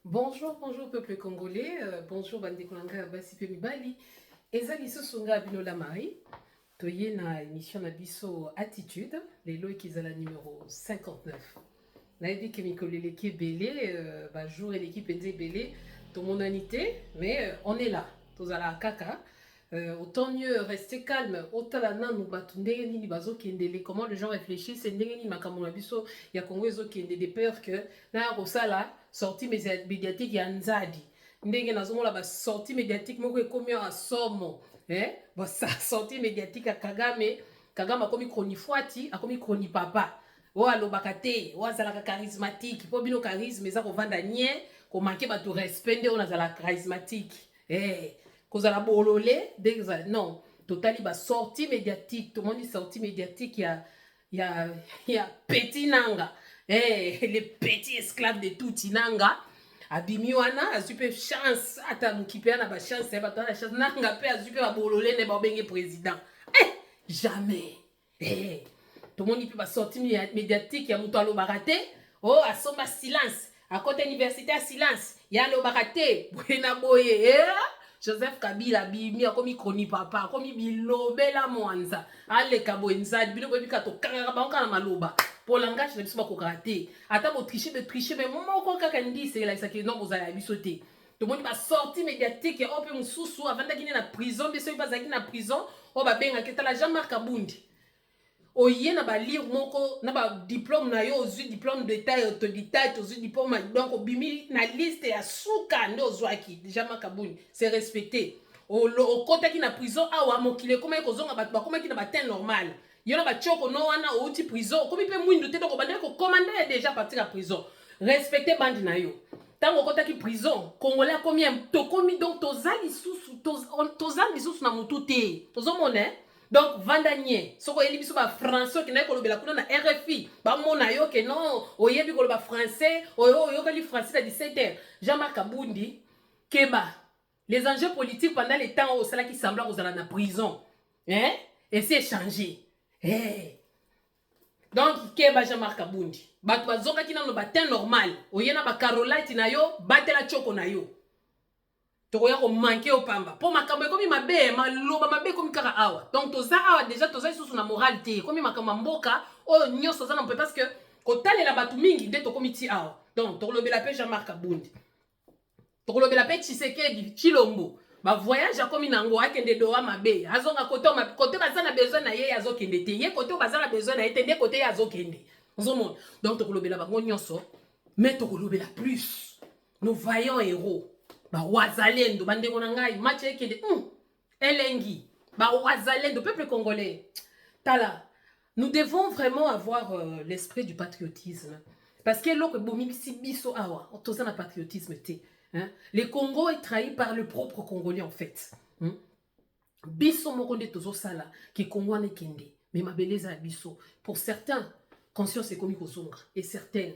Bonjour, bonjour peuple congolais, bonjour bande kolanga basi pe mibali. Eza liso songa binola Marie. Toye na émission na biso Attitude, lelo ekizala numéro 59. Nayebi ke mikolele ki belé, ba jour et l'équipe ende belé, tout mon anité, mais on est là. Tozala kaka. Autant mieux rester calme. Autant la nanu batu ndenge nini bazo kendele. Comment les gens réfléchissent, c'est ndenge nini makambo na biso ya Congo ezo kende de peur que na rosala sortie médiatique ya Nzadi. Ndenge nazomona ba sortie médiatique moko ekomi a somo. Ba sortie médiatique ya Kagame, Kagame akomi kronifuati, akomi kroni papa. O alobaka te, o azalaka charismatique. Po bino charisme eza kovanda nye, ko manke ba to respect nde on azala charismatique. Kozala bololé, non, totali ba sortie médiatique, tout le monde dit sortie médiatique, il y a petit nanga, les petits esclaves de tout nanga, abimiwana, a super chance, ata mukipea na ba chance, ba tona chance, nanga pe a super bololé ne ba benge président. Jamais. Tout le monde dit ba sortie médiatique, ya muto alo barate, oh, a somba silence, à côté université à silence, ya lo barate, buena boye, Joseph Kabila bimi akomi kroni papa akomi bilobela mwanza aleka boenzadi bino bobi kato kanga banka na maloba pour langage na biso bakokaka te ata botriche mais moko kaka ndise la isaki non bozala ya biso te to moni ba sortie médiatique ya ope mususu avandaki na prison biso bazaki na prison o babenga ketala Jean-Marc Abundi oye na ba lire moko na ba diplôme na yo ozwi diplôme d'état et autodidacte ozwi diplôme donc obimi na liste ya suka nde ozwaki déjà makabuni c'est respecté okotaki na prison awa mokili ekomaki kozonga bato bakomaki na batin normal yo na batioko no wana outi prison okomi mpe mwindu te donc obandaki kokomanda ya déjà partir ya prison respecté bandi na yo ntango okotaki prison congolais akomi tokomi donc toza lisusu na motu te tozomona donc vandanie soko yeli biso ba français ki na kolobela kuna na RFI ba mona yo ke non oyebi koloba français oyo kali français à 17h Jean-Marc Abundi keba les enjeux politiques pendant les temps au sala qui sembla kozala na prison et c'est changé donc keba Jean-Marc Abundi bato bazoka ki na no batin normal oyena ba Carolite na yo batela choko na yo tokoya ko manquer au pamba pour makambo komi mabe maloba mabe komi kaka awa donc toza awa déjà toza isusu na moralité komi makambo mboka o nyoso za na mpe parce que kotalela batu mingi nde tokomi ti awa donc tokolobela pe Jean-Marc Abundi tokolobela pe Tshisekedi Chilombo ba voyage akomi nango akende doa mabe azonga côté baza na besoin na ye azokende te ye côté baza na besoin na ye te nde côté azokende nzomona donc tokolobela bango nyonso mais tokolobela plus nos vaillants héros ba wazalendo bandeko na ngai match ekende elengi ba wazalendo peuple congolais tala nous devons vraiment avoir l'esprit du patriotisme parce que loko bomibisi biso awa toza na patriotisme te le Congo est trahi par le propre congolais en fait biso moko nde tozo sala ki Congo na kende mais mabeleza ya biso pour certains conscience ekomi kozonga et certaines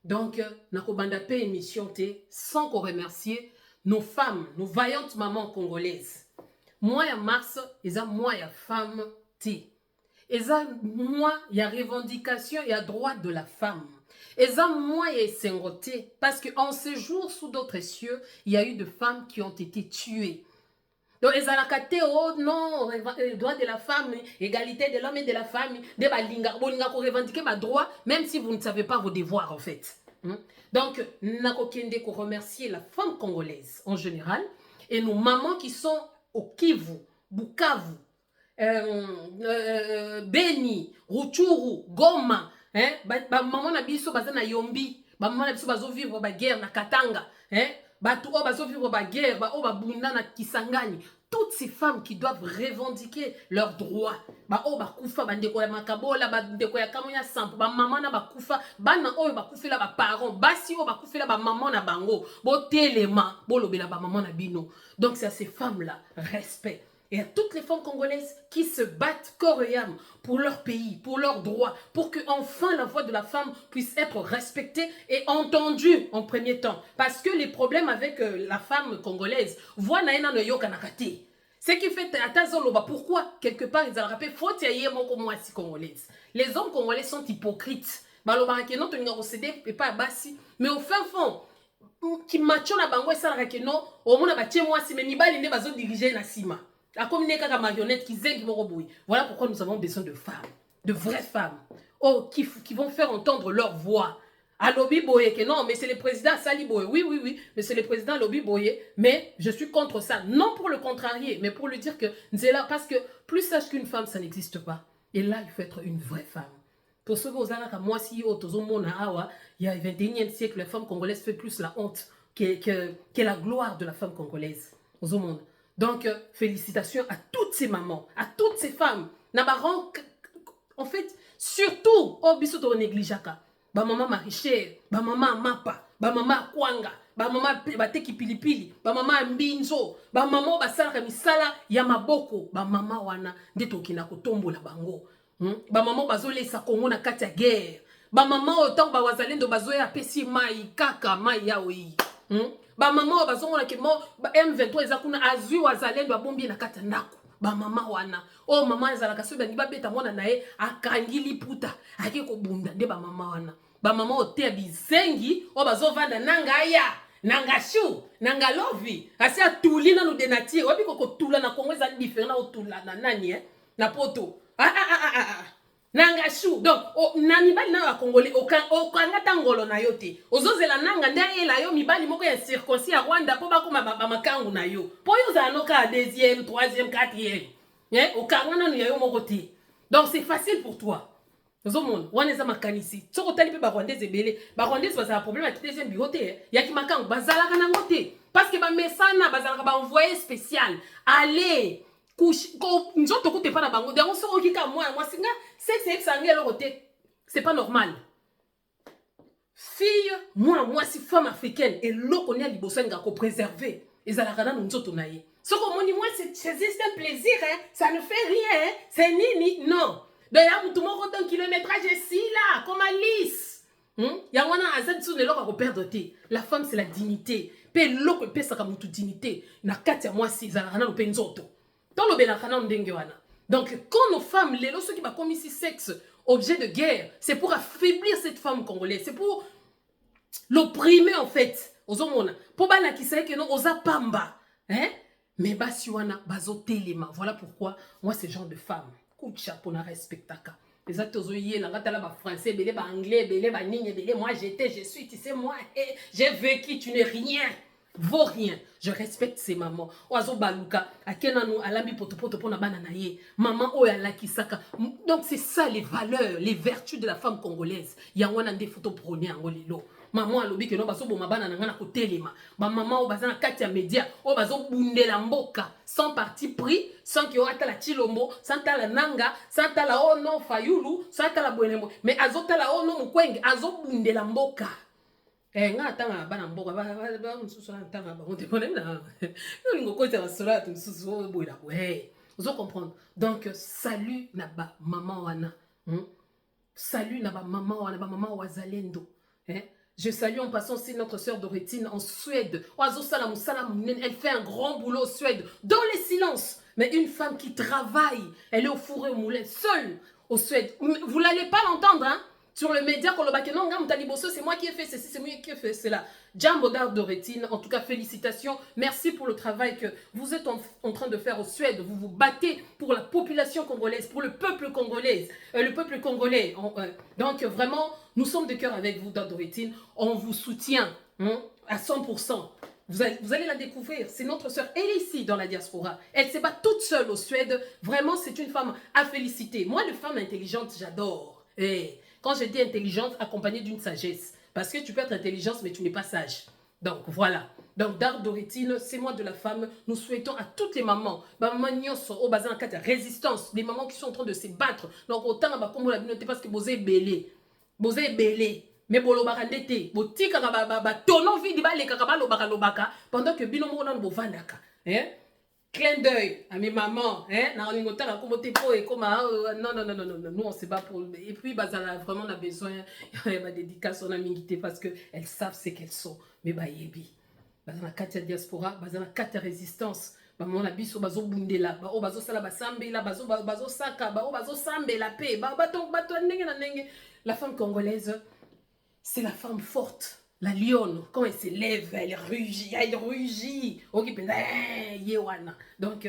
donc nakobanda pe émission te sans qu'on remercier nos femmes, nos vaillantes mamans congolaises. Moi, ya mars, eza moi, ya femme, ti. Eza moi, ya revendication, ya droit de la femme. Eza moi, ya sengoté. Parce qu'en ce jour, sous d'autres cieux, il y a eu de femmes qui ont été tuées. Donc, eza la kate, oh non, droit de la femme, égalité de l'homme et de la femme, de balinga, bolinga ko revendiquer ma droit, même si vous ne savez pas vos devoirs, en fait. Donc, nakokende ko remercier la femme congolaise en général et nos mamans qui sont au Kivu, Bukavu, Beni, Rutshuru, Goma, ba maman na biso baza na Yombi, ba maman na biso bazo vivre ba guerre na Katanga, batu o bazo vivre ba guerre, ba o ba bunda na Kisangani. Toutes ces femmes qui doivent revendiquer leurs droits. Ba o ba kufa ba ndeko ya makabola ba ndeko ya kamonya sampo ba maman na ba kufa bana o ba kufela ba parents basi o ba kufela ba maman na bango bo telema bo lobela ba maman na bino. Donc c'est à ces femmes là respect et à toutes les femmes congolaises qui se battent corps et âme pour leur pays, pour leurs droits, pour que enfin la voix de la femme puisse être respectée et entendue en premier temps. Parce que les problèmes avec la femme congolaise, voix naena no yoka nakate. Ce qui fait pourquoi quelque part ils ont rappelé faut y moko mwasi congolaise. Les hommes congolais sont hypocrites. Balobara ke non to nga céder et pas basi, mais au fin fond qui macho na bango esalaka ke non omona batie mwasi mais mibali nde bazodirige na nsima akomi ne kaka marionnette kizengi moko boye. Voilà pourquoi nous avons besoin de femmes, de vraies femmes, oh, qui vont faire entendre leur voix. À lobby boye que non, mais c'est le président Sali Boye. Oui, oui, oui, mais c'est le président lobby boye, mais je suis contre ça. Non pour le contrarier, mais pour lui dire que c'est là, parce que plus sage qu'une femme, ça n'existe pas. Et là, il faut être une vraie femme. Pour ceux qui ont moi, si il y a le 21e siècle, la femme congolaise fait plus la honte que la gloire de la femme congolaise au monde. Donc, félicitations à toutes ces mamans, à toutes ces femmes. En fait, surtout, au bisoto négligeaka. Ba maman Marichère, ba maman Mapa, ba maman Kwanga, ba maman Bateki Pilipili, ba maman Mbinzo, ba maman Basalaka misala ya maboko, ba maman wana ndeto kina kotombola bango. Ba maman bazolesa Kongo na kati ya guerre. Ba maman autant ba wazalendo bazoya pesi mai kaka mai yaoi. Ba maman bazongona ke mo M23 ezakuna azui wazalendo abombi na kati ya ndako. Ba mama wana oh mama ezalaka so bani babeta mwana nae akangili puta ake ko bunda nde ba mama wana ba mama ote bizengi o bazovanda nanga ya nanga shu nanga lovi asi atulina no denati obi ko tula na Kongo za différent na otula na nani na poto nanga shu donc na mibali na ya Congolais okanga tangolo na yo te ozozela nanga nde la yo mibali moko ya circoncis ya Rwanda po bakoma ba makangu na yo po yo za noka deuxième troisième quatrième okanga na yo moko te donc c'est facile pour toi ozomona wana za makanisi soko tali pe ba Rwandais ebele ba Rwandais baza problème ya deuxième bureau te ya ki makangu bazalaka na ngote parce que ba mesana bazalaka ba envoyé spécial allez nzoto kote pa na bango donc soko kika moi singa sexe sangelo côté c'est pas normal fille moi si femme africaine et loko nia liboso nga ko préserver ezalaka na nzoto na ye soko moni moi c'est juste un plaisir ça ne fait rien c'est nini non d'ailleurs tout mon temps kilométrage ici là comme Alice ya wana azad sou ne loko ko perdre te la femme c'est la dignité pe loko pe saka mutu dignité na kati ya moi si ezalaka na pe nzoto dans le Bénakana Ndengewana. Donc, quand nos femmes, les ceux qui va commis ici sexe, objet de guerre, c'est pour affaiblir cette femme congolaise, c'est pour l'opprimer en fait. Aux hommes, pour bana qui sait que non, aux apamba, hein? Mais basiwana, bazo telema. Voilà pourquoi moi, ce genre de femme, coup de chapeau, na respectaka. Les acteurs oyer, la gata là, français, belé, anglais, belé, nigne, belé. Moi, j'étais, je suis, tu sais, moi, j'ai vécu, tu n'es rien. Vaut rien. Je respecte ces mamans. Oazo baluka, akenanu alambi potopoto pona bananaye. Maman oyala kisaka. Donc c'est ça les valeurs, les vertus de la femme congolaise. Yangwana nde photo prôné angolilo. Maman alobi ke no baso bo mabana na ngana kotelema. Ba maman o bazana kati ya media, o bazo bundela mboka sans parti pris, sans que o atala chilombo, sans tala nanga, sans tala oh non fayulu, sans tala bwenembo. Mais azotala oh non mukwenge, azo bundela mboka. Nga tanga bana mboka ba mususu tanga ba on te na yo lingo ko ta sala tu mususu boira ouais vous comprendre donc salut na ba maman wana salut na ba maman wana ba maman wazalendo je salue en passant aussi notre sœur Dorotine en Suède. Elle fait un grand boulot en Suède dans les silences, mais une femme qui travaille, elle est au four et au moulin seule au Suède. Vous n'allez pas l'entendre sur le média, c'est moi qui ai fait ceci, c'est moi qui ai fait cela. Jambo Dorotine, en tout cas, félicitations. Merci pour le travail que vous êtes en train de faire au Suède. Vous vous battez pour la population congolaise, pour le peuple congolais. Donc, vraiment, nous sommes de cœur avec vous, Dorotine. On vous soutient à 100%. Vous allez la découvrir. C'est notre sœur. Elle est ici dans la diaspora. Elle se bat toute seule au Suède. Vraiment, c'est une femme à féliciter. Moi, les femmes intelligentes, j'adore. Quand je dis intelligente, accompagnée d'une sagesse. Parce que tu peux être intelligente, mais tu n'es pas sage. Donc, voilà. Donc, Dar Dorotine, c'est moi de la femme. Nous souhaitons à toutes les mamans, maman nyonso, au bazin en résistance, les mamans qui sont en train de se battre. Donc, autant, comme la communauté, parce que vous êtes belé. Vous êtes belé. Mais bolo barandete, botika tono vidi ba le kakaba lobaka pendant que bino mona bo vandaka. Clin d'œil à mes mamans, na lingota comme tepo et comme non, nous on se bat pour et puis bazala vraiment on a besoin ma dédicace on a mingité parce que elles savent ce qu'elles sont. Mais ba yebi. Bazana katia diaspora, bazana katia résistance. Ba mona biso bazo bundela, ba o bazo sala basambe la bazo saka, ba o bazo sambe la paix, ba bato ndenge na ndenge. La femme congolaise, c'est la femme forte, La lionne, quand elle se lève, elle rugit. Ok, yewana. Donc,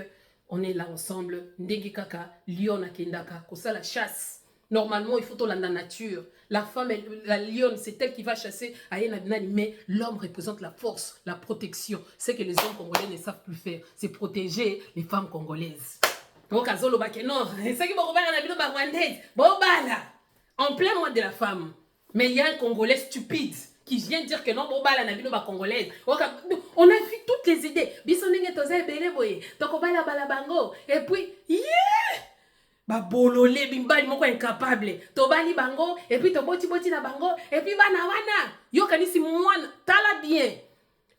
on est là ensemble. Ndenge kaka, lionne kendaka, kosa la chasse. Normalement, il faut tout la nature. La femme, la lionne, c'est elle qui va chasser. Mais l'homme représente la force, la protection. C'est que les hommes congolais ne savent plus faire. C'est protéger les femmes congolaises. Donc, non, c'est qui en plein mois de la femme. Mais il y a un Congolais stupide qui vient dire que non, congolaise. On a vu toutes les idées. Et puis, yeah! Bololé, bimbali moko incapable. Tobali bango, et puis toboti na bango, et puis wana. Yo kanisi mwana, tala bien.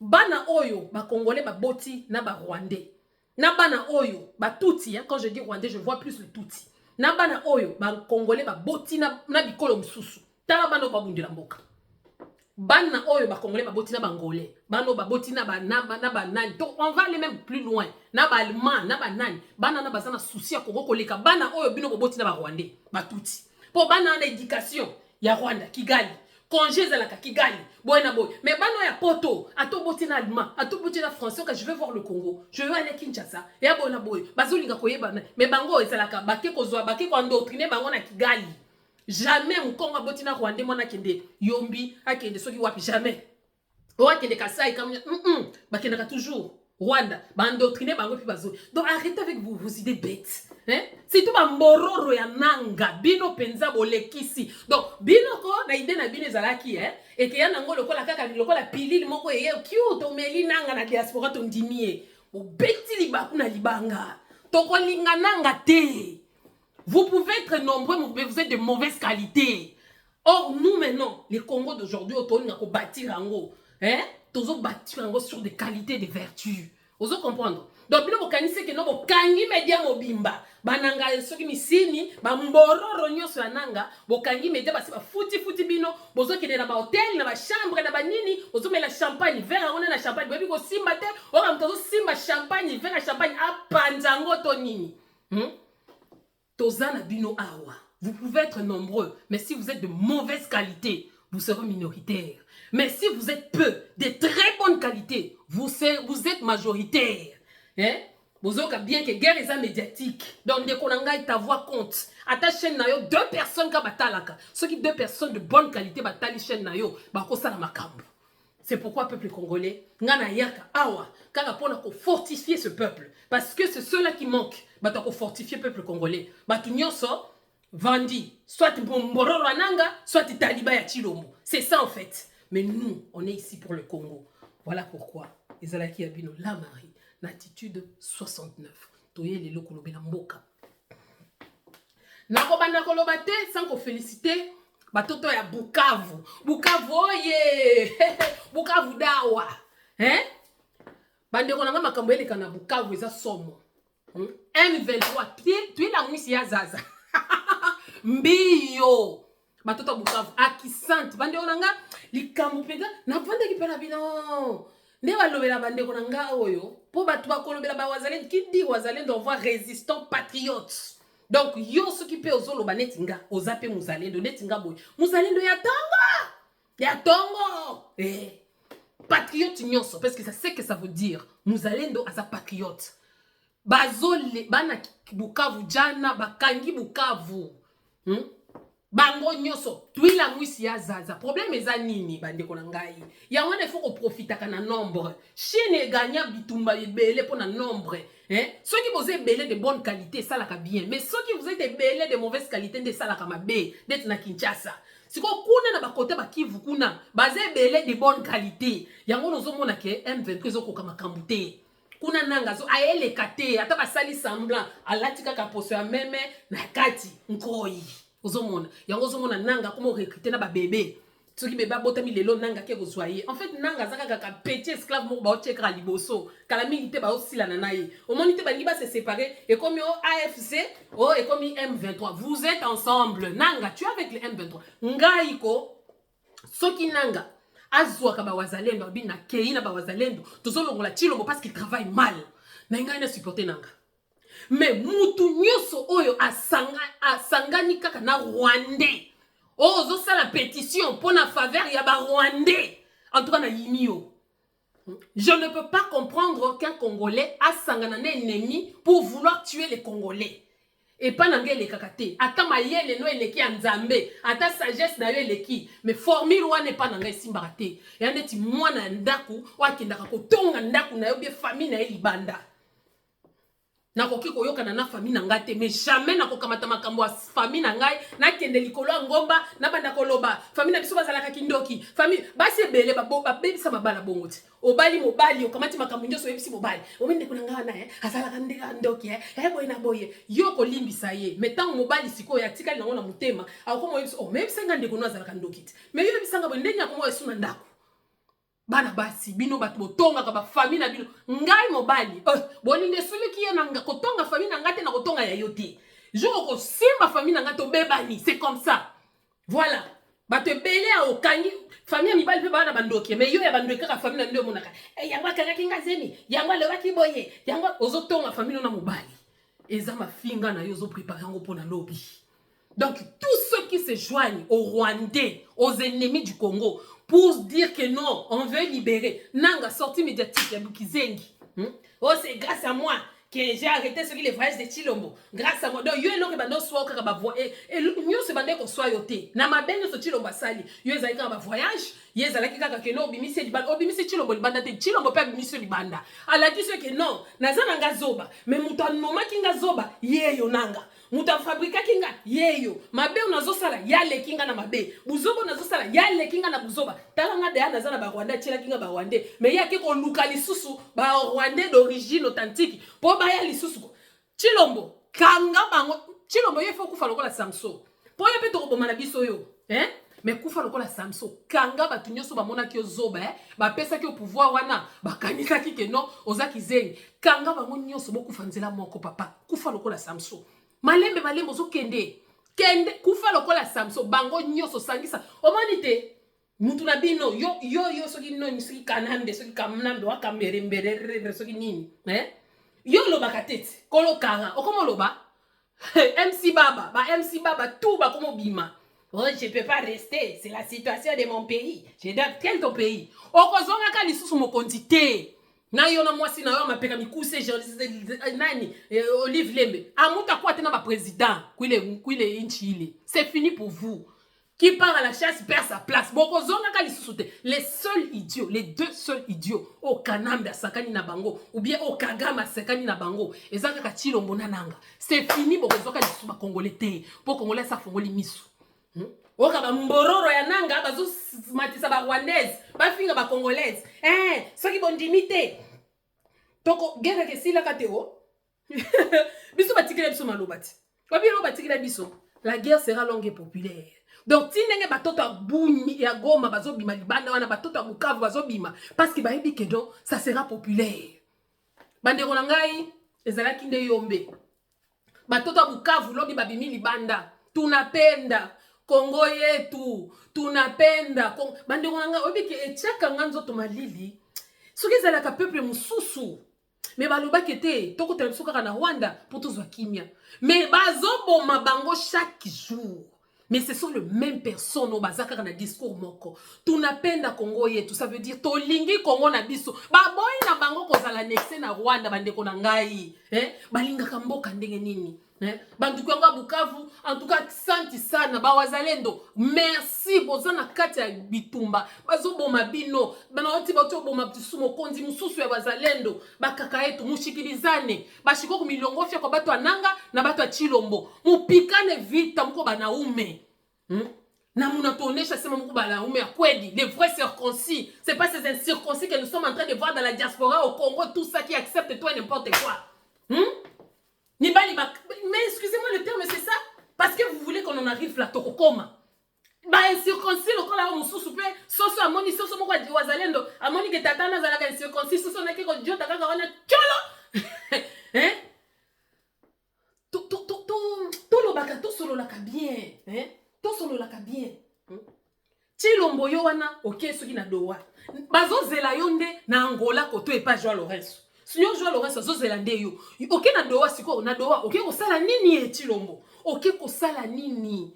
Bana oyo, congolais boti na rwandais. Na bana oyo, tuti, hein, quand je dis rwandais, je vois plus le tuti. Na bana oyo, congolais boti na bikolo msusu. Tala bano babundela mboka. Bana oyo congolais boti na bangolais. Bano boti na banani. Donc on va aller même plus loin. Na ba allemand, na banani. Bana na bazana souci ya Congo koleka. Bana oyo bino boti na rwandais. Batuti. Po bana na éducation ya Rwanda, Kigali. Congé zalaka Kigali. Boyna boy. Mais bano ya poto, ato boti na allemand, ato boti na français que je veux voir le Congo. Je veux aller Kinshasa. Ya boyna boy. Bazolinga koyeba na. Mais bango ezalaka bake kozwa, bake ko endoctriner bango na Kigali. Jamais mon Congo botina Rwandais mona kende yombi akende soki wapi jamais. Owa kende kasai comme bakenda toujours Rwanda endoctriner bango pi bazo. Donc arrêtez avec vos idées bêtes. Hein? C'est tout ba mororo ya nanga bino penza bolekisi. Donc bino ko na idée na bino ezalaki et que ya nango lokola kaka lokola pilili moko ye cute omeli nanga na diaspora to ndimie. O beti libaku na libanga. Toko linga nanga te. Vous pouvez être nombreux, mais vous êtes de mauvaise qualité. Or, nous maintenant, les Congos d'aujourd'hui, on a bâtir en hein? Tous bâtir en sur des qualités, des vertus. Vous comprendre? Donc, vous connaissez que nous, kangi media mobimba. Bananga, ceux qui misini, mboro ronyo sur la nanga, vous kangi media, bah, futi bino, vous qui est dans ba hôtel, dans ba chambre, dans ba nini, vous mettez la champagne, verre, on a la champagne, vous ko simba te, on a simba champagne, verre champagne, à panzango to nini. Tozana bino awa. Vous pouvez être nombreux, mais si vous êtes de mauvaise qualité, vous serez minoritaire. Mais si vous êtes peu, de très bonne qualité, vous êtes majoritaire. Hein? Vous avez bien que guerre est médiatique. Donc, dès qu'on a ta voix compte. À ta chaîne, deux personnes qui batalaka. Ceux qui deux personnes de bonne qualité batali chaîne nayo, bakosa la makambo. C'est pourquoi peuple congolais, ngana yaka awa, kaka pona ko fortifier ce peuple. Parce que c'est ceux-là qui manquent. Bata ko fortifier peuple congolais. Batu nyonso vandi, soit Mbororo Ananga, soit Taliba ya Chilombo. C'est ça en fait. Mais nous, on est ici pour le Congo. Voilà pourquoi. Ezalaki Abino la Marie, l'attitude 69. Toye lelo kolobela mboka. Nako banda koloba te sans ko féliciter batoto ya Bukavu. Bukavu oye. Bukavu dawa. Hein? Bande konanga makambo eleka na Bukavu eza somo. M23, tu es la mousse ya zaza. Mbiyo. Batoto Bukavu akisante. Bande konanga likambo pega na vanda ki pena bino. Ne balobela bande konanga oyo. Po batu bakolobela ba wazalendo qui dit wazalendo on voit résistant patriote. Donc yo ce qui peut ozolo banetinga ozape muzalendo netinga boy. Muzalendo ya tongo. Ya tongo. Patriote nyonso parce que ça sait que ça veut dire muzalendo asa patriote. Bazole bana Bukavu jana bakangi Bukavu. Bango nyonso tuila mwisi ya zaza. Problème eza nini bande konangai. Ya wana il faut qu'on profite kana nombre. Chine gagna bitumba ebele pona nombre. Ceux qui vous êtes belé de bonne qualité, ça la bien. Mais ceux qui vous êtes belé de mauvaise qualité, de ça la mabe, d'être na Kinshasa. Si vous kuna na bakote ba Kivu kuna, bazé belé de bonne qualité. Yango nozo mona ke M23 zo kokama kambute. Kuna nanga zo aele kate, ata basali semblant, alatika ka poso ya meme na kati nkoi. Ozo mona, yango zo mona nanga komo recruter na ba bébé. Ceux qui bébé botami lelo nanga ke gozoyer. En fait nanga zaka kaka petit esclave mo ba ochekra liboso. Kala milité ba osila na naye. Au monité ba liba se séparer et comme au AFC, et comme M23. Vous êtes ensemble. Nanga, tu es avec le M23. Ngaiko soki nanga azwa ka ba wazalendo bi na kei na ba wazalendo. Tozolongola Chilombo parce qu'il travaille mal. Na ngai na supporter nanga. Mais mutu nyoso oyo asangani kaka na Rwandais. Oh, ça la pétition pour la faveur, il y a Rwandais. en tout cas na yimio. Je ne peux pas comprendre qu'un Congolais a sangana un ennemi pour vouloir tuer les Congolais. Et pas dans les kakate. Ata mayele no eleki anzambe. Ata sagesse na yo eleki. Mais formule wa n'est pas dans les simbarate. Et aneti mwana ndaku wa kindaka kotonga ndaku na yo bien famille na libanda. Nakoki koyoka na famille na ngate mais jamais nakokamata makambo ya famille na ngai na kende likolo ngomba na banda koloba famille na biso bazalaka kindoki famille basi ebele babebisa mabala bongo ti obali mobali okamati makambo nyoso yebisi mobali omende kuna ngana na azalaka ndeka ndoki boye na boye yo kolimbisa ye mais tant mobali siko ya tikali na mutema akomo yebisi o même senga ndeko no azalaka ndoki ti mais yo yebisanga bo ndenya komo yesu na ndako bana basi bino bato botonga ka ba famille na bino ngai mobali bolinge suli ki na kotonga famille na ngate na kotonga ya yote jo ko simba famille na ngate obebani c'est comme ça voilà bato belé a okangi famille mi bali pe bana bandoki mais yo ya bandoki ka famille na ndo monaka yangwa kaka kinga zemi yangwa le waki boye yangwa ozotonga famille na mobali eza mafinga na yo zo préparer ngo pona lobby. Donc tous ceux qui se joignent aux Rwandais, aux ennemis du Congo, pour dire que non, on veut libérer. Nanga sortie médiatique, ya Bukizengi. Oh, c'est grâce à moi que j'ai arrêté ce qui les voyages de Chilombo. Grâce à moi. Donc, yo elo ke bando soit ka ba voyage et nyo se bande ko soit yoté. Na mabenyo so Chilombo sali. Yo ezali ka ba voyage, yo ezali ka ke no bimisi libanda, obimisi Chilombo libanda te Chilombo pe bimisi libanda. Ala ki ce que non, nazana nga zoba, mais muto noma kinga zoba, yeyo nanga. Muta fabrika kinga yeyo mabe unazo sala yale kinga na mabe buzoba unazo sala yale kinga na buzoba talanga de ana zana ba Rwanda tshela kinga ba Rwanda mais yaki ko luka lisusu ba Rwanda d'origine authentique po ba ya lisusu Chilombo kanga bango Chilombo yefo kufa lokola Samson po ya pe to ko bomana biso yo mais kufa lokola Samson kanga batu nyoso ba mona ki ozoba ba pesa ki au pouvoir wana ba kanika ki ke non ozaki zengi kanga bango nyoso bokufa nzela moko papa kufa lokola Samson malembe ozo kende kufa lokola Samson bango nyoso sangisa omonite mutu na bino yo soki noni soki kanambe soki kamnambe wakamere mbere soki nini yo loba katete kolo kara okomo loba MC Baba tout ba komo bima. Oh, je peux pas rester, c'est la situation de mon pays. Je dois quel ton pays. Okozonga ka lisusu mokondite. Na yo na mwasi na yo mapeka mikuse nani Olive Lembe amuta kwa tena ba président kuile inchi ile c'est fini pour vous qui part à la chasse perd sa place boko zonga ka lisusu te les seuls idiots les deux seuls idiots au Kanambe sakani na bango ou bien au Kagama sakani na bango ezaka ka Chilombo nanga c'est fini boko zoka lisusu ba congolais te pour congolais sa fongoli misu oka ba mbororo ya nanga bazo matisa ba Rwandaise ba finga ba congolaise soki bondimite toko guerre ke sila kateo biso batikela biso malobati babilo batikela biso la guerre sera longue et populaire. Donc tinenge batoto abuni ya Goma bazo bima libanda wana batoto Bukavu bazo bima parce que bayebi que donc ça sera populaire. Bandeko na ngai ezalaki nde yombe batoto Bukavu lobi babimi libanda tunapenda Kongo yetu tunapenda bandeko na ngai obi ke etiaka nganzo to malili soki ezalaka peuple mususu mais balobaki te toko tele biso kaka na Rwanda pour tozwa kimia mais bazoboma bango chaque jour. Mais ce sont les mêmes personnes au bazaka na discours moko. Tunapenda Kongo yetu, ça veut dire tolingi Kongo na biso. Baboyi na bango kozala nexe na Rwanda bandeko na ngai. Balinga kamboka ndenge nini. Banduku yanga Bukavu, en tout cas santi sana ba wazalendo. Merci bozana kati ya bitumba. Bazo boma bino, bana oti bato boma bisumo kondi mususu ya wazalendo. Bakaka yetu mushikilizane. Bashiko kumilongo fya kwa bato ananga na bato ya Chilombo. Mupikane vita mko banaume. Na muna tonesha sema mko banaume ya kweli, les vrais circoncis. C'est pas ces incirconcis que nous sommes en train de voir dans la diaspora au Congo, tout ça qui accepte toi n'importe quoi. Mais excusez-moi le terme, c'est ça. Parce que vous voulez qu'on en arrive là, Tokokoma. Bah, incirconcis, le corps là, on sous-soupe, soso amoni, soso moko di wazalendo, amoni que tatana zalaka incirconcis, soso naki ko diyo takaka wana cholo. To lo baka, to solo laka bien. To solo laka bien. Chilombo yo wana, ok, soki na dowa. Bazo zela yonde na Angola koto e pa Joao Lorenzo. Signor Joao Lorenzo zo zelande yo. Ok na dowa siko na dowa. Ok ko sala nini e Chilombo. Ok ko sala nini.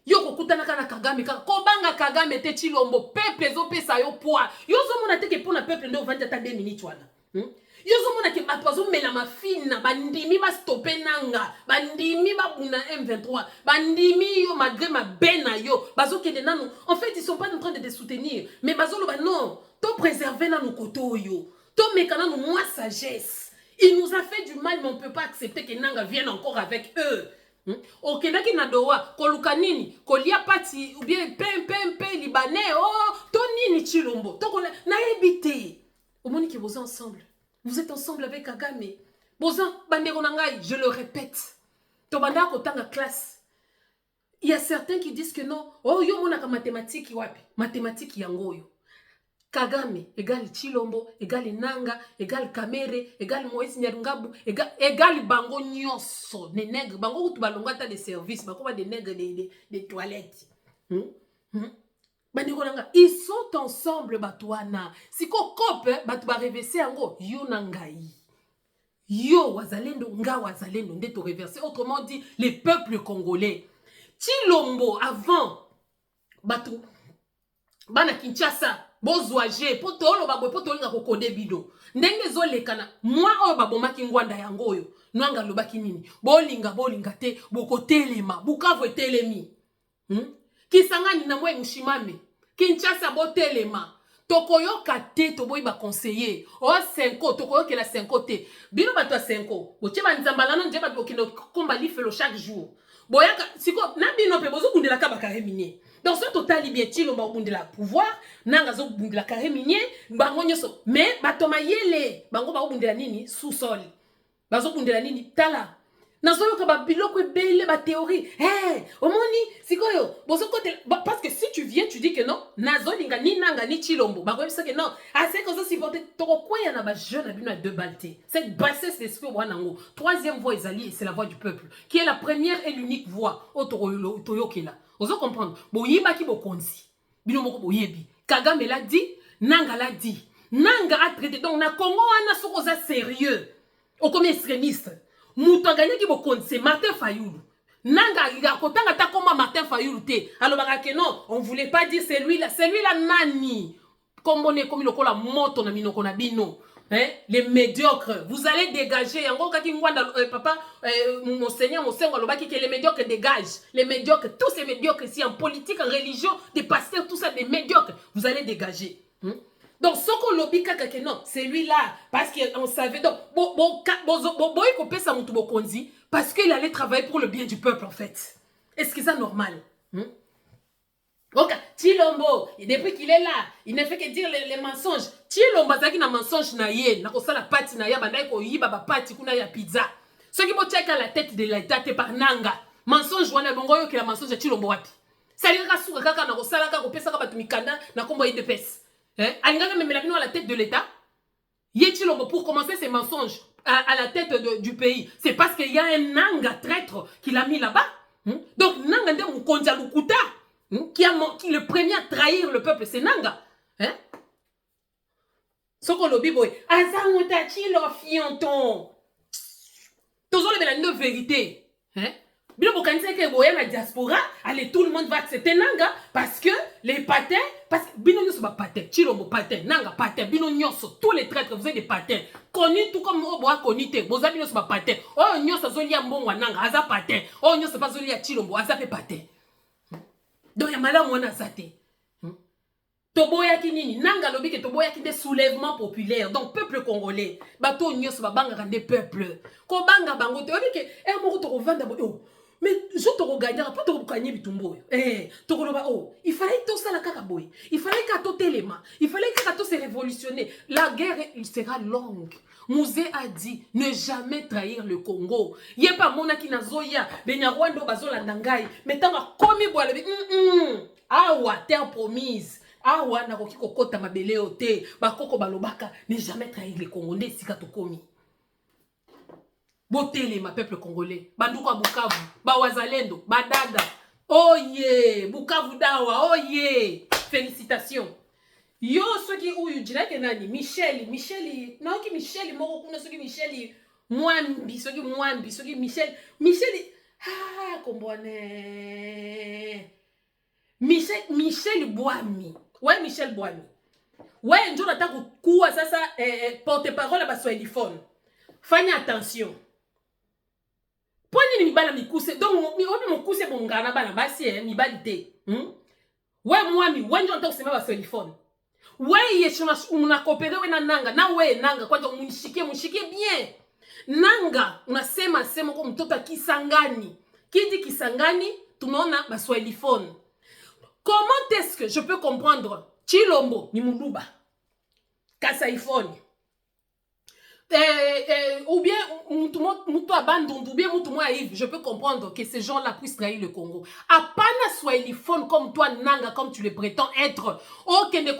Yo kokutana na Kagame kobanga Kagame te Tshilombo peuple ezopesa yo poids yo zomona te ke pona peuple ndo vandi ata 2 minutes wana yo zomona ke bato bazomela mafina bandimi bastope nanga bandimi babuna M23 bandimi yo malgré mabe na yo bazokende nanu en fait ils sont pas en train de te soutenir mais bazoloba non to préserver nanu koto yo to meka nanu moi sagesse il nous a fait du mal mais on peut pas accepter que Nanga vienne encore avec eux. Okendaki na doa koluka nini kolia pati ou bien pempe libanais oh to nini Tshilombo to na ebité omoni ki vous ensemble vous êtes ensemble avec Kagame bozan bandeko na ngai je le répète to banda ko tanga classe il y a certains qui disent que non oh yo mona ka mathématique wapi mathématique yango yo Kagame égale Tshilombo égale Nanga égale Kamere égale Moïse Nyarungabu égale bango nyonso les nègres bango tu balongata des services bakoma des nègres des toilettes ils sont ensemble batouana siko kope batu ba reverser yango yo nangai yo wazalendo nga wazalendo nde to reverser autrement dit les peuples congolais Tshilombo avant batu bana Kinshasa bozwaje poto olo babwe poto linga kokode bido ndenge zolekana moi oyo babomaki ngwanda yango oyo nwanga lobaki nini bolinga te bokotelema Bukavu etelemi Kisangani na mwe Mshimame Kinshasa botelema tokoyoka te toboyi ba conseiller o 5 tokoyokela 5 te bino bato 5 botie banzambalano nje bato kino komba lifelo chaque jour boyaka siko na bino pe bozo kundela ka bakare minier dans ce total liberté lo babundela pouvoir nanga zo bundela carré minier bango nyoso mais batoma yele bango babundela nini sous-sol bazo bundela nini tala nazo ka ba biloko ebele ba théorie omoni sikoyo bozo côté parce que si tu viens tu dis que non nazo linga ni nanga ni Tshilombo bango bisa que non assez que ça supporter toko koya na ba jeune abino à 2 balté cette bassesse d'esprit wanango troisième voix ezali c'est la voix du peuple qui est la première et l'unique voix otoroyo toyokela ozo comprendre boyibaki bokonzi bino moko boyebi Kagame l'a dit Nanga l'a dit Nanga a traité donc na Congo ana sokoza sérieux au comme extrémiste muto gagné ki bokonzi c'est Martin Fayulu Nanga il kotanga ta koma Martin Fayulu te alors que non on voulait pas dire c'est lui là nani comme on est comme lokola moto na minoko na bino les médiocres, vous allez dégager. En gros, papa, monseigneur, que les médiocres dégagent. Les médiocres, tous ces médiocres ici, en politique, en religion, des pasteurs, tout ça, des médiocres, vous allez dégager. Donc, ce qu'on lobby, non, c'est lui-là, parce qu'on savait. Donc, parce qu'il allait travailler pour le bien du peuple, en fait. Est-ce que c'est normal? Ok, Tshilombo, depuis qu'il est là, il ne fait que dire les mensonges. Tshilombo, c'est un mensonge naïe. N'a pas la pâte naïe, bandai ko yiba ba pâte kuna ya pizza. Ce qui me check à la tête de l'État, c'est par Nanga. Mensonge wana bongo yo ki la mensonge de Tshilombo wapi. Ça lui rasuka kaka na ko sala kaka ko pesa ka batu mikanda na kombo de pes. Alingaka memela bino à la tête de l'État. Ye Tshilombo pour commencer ses mensonges à la tête du pays. C'est parce qu'il y a un Nanga traître qui l'a mis là-bas. Donc Nanga nde mukonja lukuta. Qui est le premier à trahir le peuple, c'est Nanga. Soko lobi boy. Azamota Tshilo fianton. Toujours la vérité. Bilo bokanise ke boya la diaspora, allez tout le monde va accepter Nanga parce que les patins, parce que bino nyoso ba patins, Tshilombo patins, Nanga patins, bino nyoso, tous les traîtres vous êtes des patins. Connus tout comme oboa konite, boza bino ba patins. Oh nyoso zolia mbongwa Nanga aza patins. Oh nyoso pas zolia Tshilombo aza pe patins. Donc, il y a malheur mona zate. Toboya ki nini? Nanga lobi ke toboya ki des soulèvements populaires. Donc, peuple congolais. Bato nyos ba banga rande peuple. Ko banga bango te. Obi ke, moko toko vanda bo. Mais, je toko gagnera, pas toko kanye bitumbo. Toko loba, il fallait tout ça la kakaboy. Il fallait qu'à tout élément. Il fallait qu'à tout se révolutionner. La guerre sera longue. Mouzé a dit ne jamais trahir le Congo. Yé pas mona ki na zoya benyarwando bazola ndangai metanga komi boile awa terre promise awa na koki kokota mabele ote bakoko balobaka ne jamais trahir le Congo nde sika to komi. Botele ma peuple congolais banduko Bukavu ba wazalendo badada oh yeah Bukavu dawa oh yeah félicitations. Yo soki uyu jinake nani Michel naoki Michel moko kuna soki Michel Mwambi soki Michel kombone Michel Bwami. Ouais, Michel Bwami. Ouais, njo nataka kuwa sasa porte-parole à baswahiliphone. Fanya attention. Poni ni mibala mikuse. Donc, mikuse bongana bana basi mibali te. Ouais, mwami, ouais njo nataka kusema baswahiliphone. Ouais, yeshuna unakopere we na nanga. Na we nanga kwanza munishikie bien. Nanga, unasema sema kwa mtoto Kisangani. Kidi Kisangani, tunaona baswahiliphone. Comment est-ce que je peux comprendre Chilombo ni Muluba, Kasaifone, ou bien Moutou Abandon, ou bien Moutou Aïv, je peux comprendre que ces gens-là puissent trahir le Congo. Apana swahiliphone comme toi, Nanga, comme tu le prétends être. Oh, que ne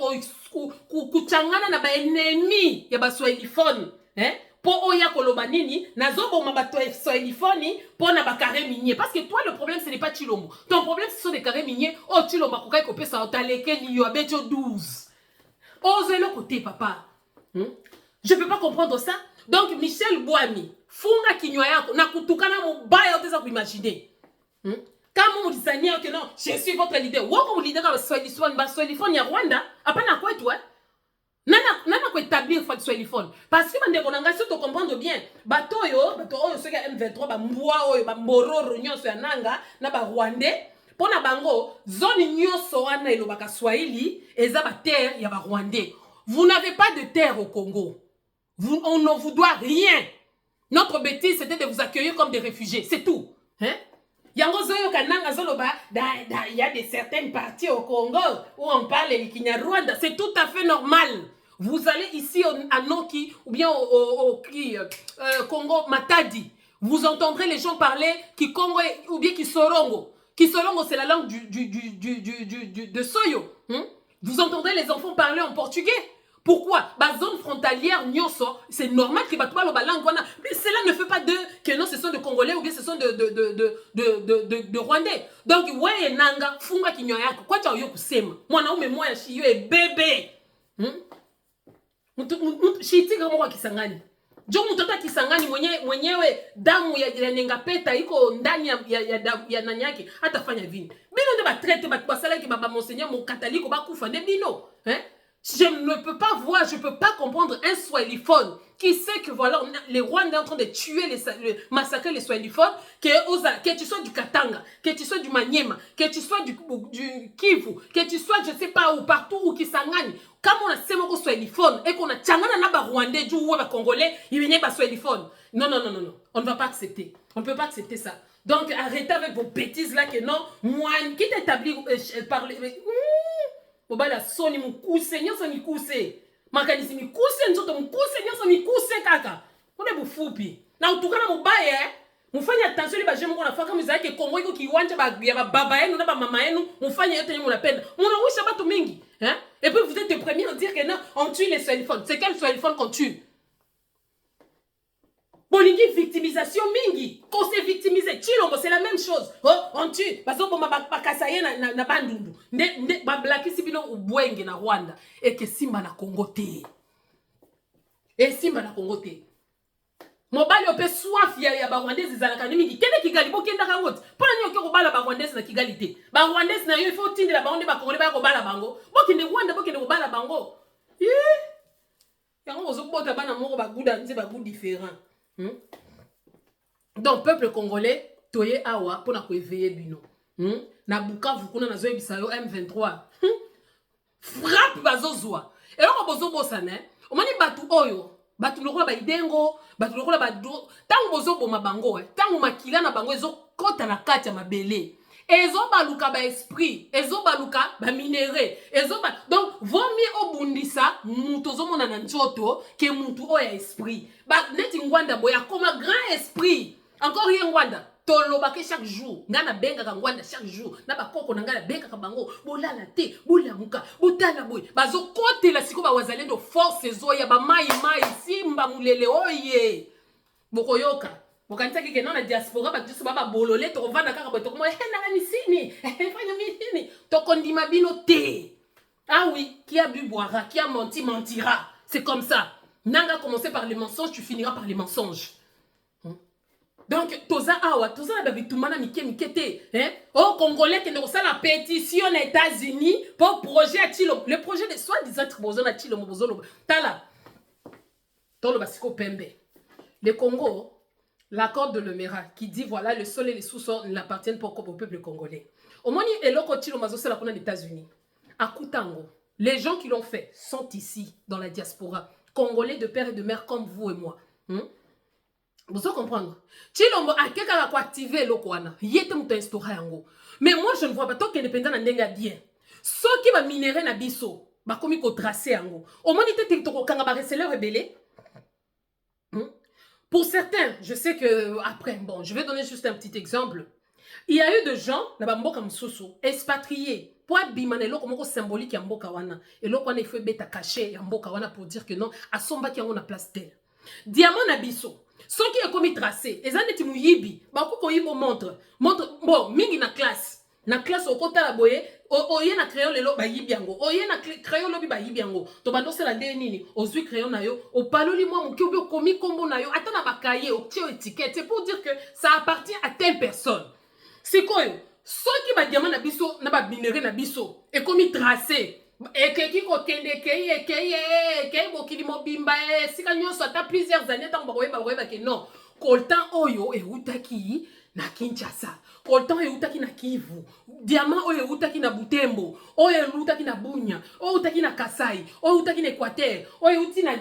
kuchangana na ba ennemi ya ba swahiliphone, hein? Pour oya koloba nini nazobo mabato swahiliphone pour na ba carré minier, parce que toi le problème ce n'est pas Chilombo, ton problème ce sont des carrés miniers. Oh Chilombo kokai ko pesa otaleke liyo abecho 12 ose le côté papa. Je peux pas comprendre ça. Donc Michel Bwami funga kinywa yako na kutukana mubaya utaweza kuimaginer. Kama mlisania que non je suis votre leader wako mu leader ka swahiliphone ya Rwanda hapana kwetu Nana ko établir swahiliphone parce que bande konanga si to comprendre bien bato oyo ceux qui M23 ba mbwa oyo ba mbororo nyonso ya nanga na ba rwandais pona bango zone nyonso wana elobaka swahili eza ba terre ya ba rwandais. Vous n'avez pas de terre au Congo. On ne vous doit rien. Notre bêtise c'était de vous accueillir comme des réfugiés, c'est tout. Hein? Yango zoyo kananga zoloba il y a des certaines parties au Congo où on parle le Kinyarwanda, c'est tout à fait normal. Vous allez ici à Noki ou bien au Congo Matadi, vous entendrez les gens parler Kikongo ou bien Kisorongo. Kisorongo c'est la langue de Soyo. Vous entendrez les enfants parler en portugais. Pourquoi? Bah, zone frontalière, Nyonso, c'est normal que bah, la langue, mais cela ne fait pas que non, ce sont de Congolais ou bien ce sont de Rwandais. Donc, ouais, nanga, funga kinyoyako, quoi tu as eu kusema? Mwana ume moya shiyo e bébé. Shiti kama kwa Kisangani. Jo mtoto Kisangani mwenyewe damu ya nenga peta iko ndani ya nani yake hatafanya vini. Bino nde ba traite ba sala ki baba monseigneur mon catholique ba kufa nde bino, hein? Je ne peux pas voir, je ne peux pas comprendre un swahiliphone qui sait que voilà, les Rwandais sont en train de tuer, massacrer les swahiliphones, que tu sois du Katanga, que tu sois du Maniema, que tu sois du Kivu, que tu sois je ne sais pas où, partout où Kisangani. Comme on a ces mots swahiliphone et qu'on a tchangana na ba Rwandais, du ou ba Congolais, il vient pas swahiliphone. Non, on ne va pas accepter. On ne peut pas accepter ça. Donc arrêtez avec vos bêtises là que non, moi, qui t'établit parler. Obala soni mukuse nyonso mikuse makanisi mikuse nzoto mukuse nyonso mikuse kaka une bufupi na utukana mubaya mufanye attention les bajemo kona faka muzaki Kongo iko kiwanja ba ya baba yenu na ba mama yenu mufanye yote nyinyi mnapenda mnawisha batu mingi hein. Et puis vous êtes les premiers à dire que non on tue les swahiliphones. C'est quel swahiliphone qu'on tue? Bolingi victimisation mingi, qu'on s'est victimisé. Chilombo c'est la même chose. Oh, on tue. Parce que ba kasaye na bandundu. Ne ba blaki sibino ubwenge na Rwanda et que simba na Congo te. Et simba na Congo te. Mobali ope soif ya ba Rwandais ezalaka mingi. Kende Kigali bo kenda kangote. Pona nyoke ko bala ba Rwandais na Kigali te. Ba Rwandais na yo il faut tindela ba Rwandais ba Congolais ba ko bala bango. Bo kende Rwanda bo kende ko bala bango. Yango ozobota bana moko ba guda nze ba goût différent. Donc peuple congolais toye awa pour na ko éveiller bino na Bukavu kuna na zoyebisa yo M23 frappe bazozwa et là bozo bosana omani batu oyo batu lokola ba idengo batu lokola ba tango bozo boma bango tango makila na bango ezokota na kati ya mabele ezo baluka ba esprit ezo baluka ba minéraux ezo ba donc vaut mieux obundisa mutu ozomona na nzoto ke mutu oya esprit ba neti ngwanda boya comme grand esprit encore rien ngwanda tolobake chaque jour ngana benga ka ngwanda chaque jour na bakoko na ngana benga ka bango bolala te bolamuka botala boy bazokotela siko ba wazalendo force zoya ba mai simba mulele oye bokoyoka bokanisa kike non na diaspora ba juste baba bolole to vanda kaka boto ko na nisini fanya misini to kondima bino te. Ah oui, qui a bu boira, qui a menti mentira. C'est comme ça. Nanga commencer par les mensonges, tu finiras par les mensonges. Donc, toza awa, toza na bitumana mike te, hein? Au Congolais qui ne la pétition aux États-Unis pour projet à Chilombo. Le projet de soi-disant Tribozon à Chilombo, Bozolo. Tala. Tolo Basiko Pembe. Le Congo, l'accord de Lemera qui dit voilà, le sol et les sous-sols n'appartiennent pas au peuple congolais. Au moins, et l'autre Chilombo, c'est la des États-Unis. À Koutango, les gens qui l'ont fait sont ici, dans la diaspora. Congolais de père et de mère comme vous et moi. Vous comprenez? Chilombo a quelqu'un qui activer le Kouana. Il était mon instauré yango. Mais moi, je ne vois pas tant qu'indépendant n'a n'enga bien. Ceux qui va minérer na biso, bah comme il faut tracer yango. Au moins, il était quand on va rester rebelle. Pour certains, je sais que après, bon, je vais donner juste un petit exemple. Il y a eu des gens, là-bas, comme Soso, expatriés. Pour abimane lo comme symbolique ya mboka wana et lo kwana il faut beta caché ya mboka wana pour dire que non à somba qui a on a place tel diamant na biso ceux qui est commis tracé et ça neti muyibi ba ko yibo montre bon mingi na classe au kota la boye oye na crayon lelo ba yibi yango oye na crayon lobi ba yibi yango to bando c'est la nini ozui crayon na yo o paloli moi muki obi komi kombo na yo ata na ba cahier o tio étiquette c'est pour dire que ça appartient à telle personne c'est quoi yo ceux qui va diamant na biso na ba minerai na biso et comme tracé et qui ko kende kei bokili mobimba sika nyonso ata plusieurs années tant ba ke non koltan oyo e utaki na Kinshasa koltan e utaki na Kivu diamant oyo e utaki na Butembo oyo e utaki na Bunya oyo utaki na Kasai oyo utaki na Équateur oyo uti na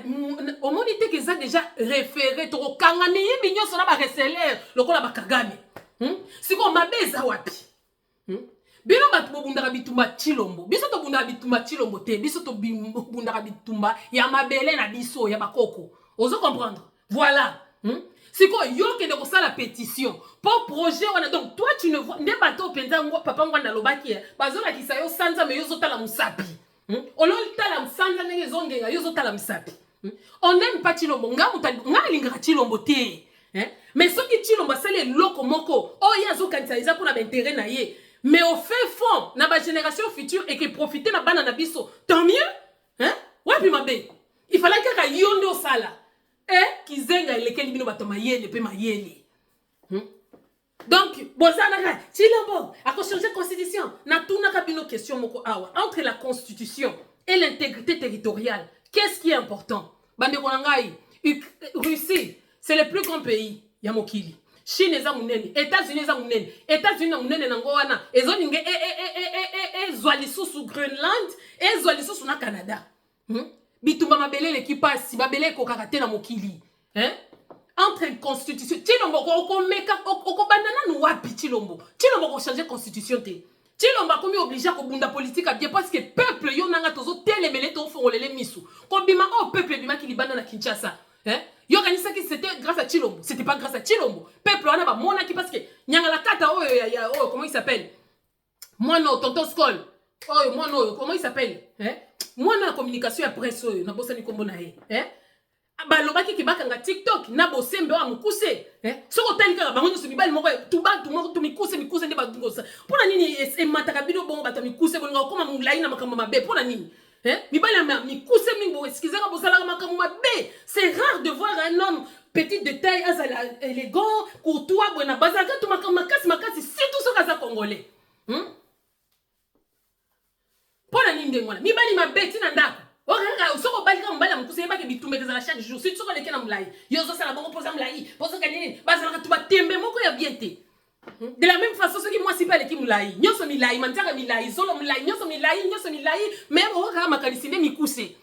au monde te que ça déjà référé to kangani yibi nyonso na ba reseller lokola ba Kagame siko mabeza wapi bino batu bobundaka bitumba Chilombo biso to bundaka bitumba Chilombo te biso to bundaka bitumba ya mabele na biso ya bakoko ozo comprendre voilà siko yo ke de ko la pétition pour projet wana donc toi tu ne vois ne bato penza ngo papa ngwa ndalobaki bazola kisayo sanza me yo zotala musapi olol tala musanza ndenge zongenga yo zotala musapi on n'aime pas Chilombo nga lingaka Chilombo te mais ce qui Chilombo c'est le loko moko oh ya zo kanisa eza pour na intérêt na ye mais au fait fond na ba génération future et que profiter na bana na biso tant mieux wapi mabe il fallait que yondo sala kizenga ilekeli bino bato mayele pe mayele donc bozana Chilombo a changer constitution na tuna ka bino question moko awa entre la constitution et l'intégrité territoriale qu'est-ce qui est important bande konangai Russie c'est le plus grand pays ya mokili Chine eza munene États-Unis eza munene États-Unis na munene nango wana ezoninge ezwa lisusu Groenland ezwa lisusu na Canada bitumba mabele l'équipe si babele ko karate na mokili entre constitution Chilombo ko meka ko banana no wapi Chilombo ko changer constitution te Chilombo komi obligé ko bunda politique bien parce que peuple yo nanga tozo telemele to fongolele misu ko bima au peuple bima ki libanda na Kinshasa yo kanisa ki c'était grâce à Chilombo c'était pas grâce à Chilombo peuple wana ba mona ki parce que nyanga la kata oh comment il s'appelle moi non tonton Skol oh moi non comment il s'appelle moi na communication ya presse na bossa ni kombo na ba lobaki ki bakanga TikTok na bosembe wa mukuse soko tali kaka bango nyoso mibali moko tu mikuse nde badungosa pona nini mataka bino bongo bata mikuse bolinga koma mulai na makambo mabe pona nini mibali na mikuse mingo excusez-moi bosala makambo mabe c'est rare de voir un homme petit de taille azala élégant courtois bona bazaka tu makambo makasi surtout soka za congolais pona nini ndengwana mibali mabe tina ndako okanga soko balika mbala mukuse yebaki bitumbe za chaque jour surtout soko lekena mulai yozo sala bongo poza mulai poza kanini bazala tu batembe moko ya bienté de la même façon ceux qui moi si pas l'équipe mulai nyoso milai mantaka milai solo mulai nyoso milai même okanga makanisinde mikuse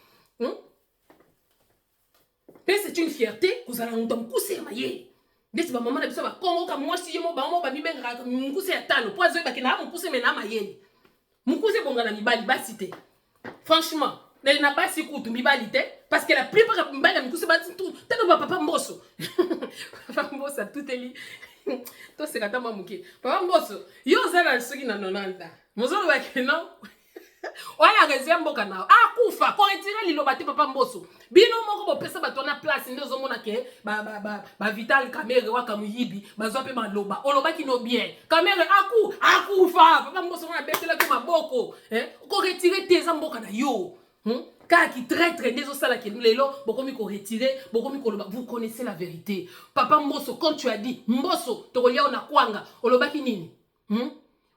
c'est une fierté que allez nous mukuse maye ndeti ba maman na biso ba kongo ka moi si yemo ba mo ba bibenga mukuse ya talo pozo ba kena mukuse mena maye mukuse bonga na mibali basité franchement elle n'a pas si court mibali te parce que la plupart de mibali mukuse ba tout tellement papa mboso papa mboso tout est li to c'est kata mamuke papa mboso yo zala soki na 90 mozolo ba kena wala raison mboka na akufa ko retirer liloba te papa mboso bino moko bo pesa bato na place ndezo mona ke ba vital camera wa kamuyibi bazwa pe maloba oloba ki no bien camera akufa papa mboso na betela ko maboko ko retirer tes mboka na yo car qui traître des os là qui nous les lots, bokomi ko retirer, bokomi ko loba. Vous connaissez la vérité. Papa Mbosso, quand tu as dit Mbosso, tokolia ona kwanga, olobaki nini?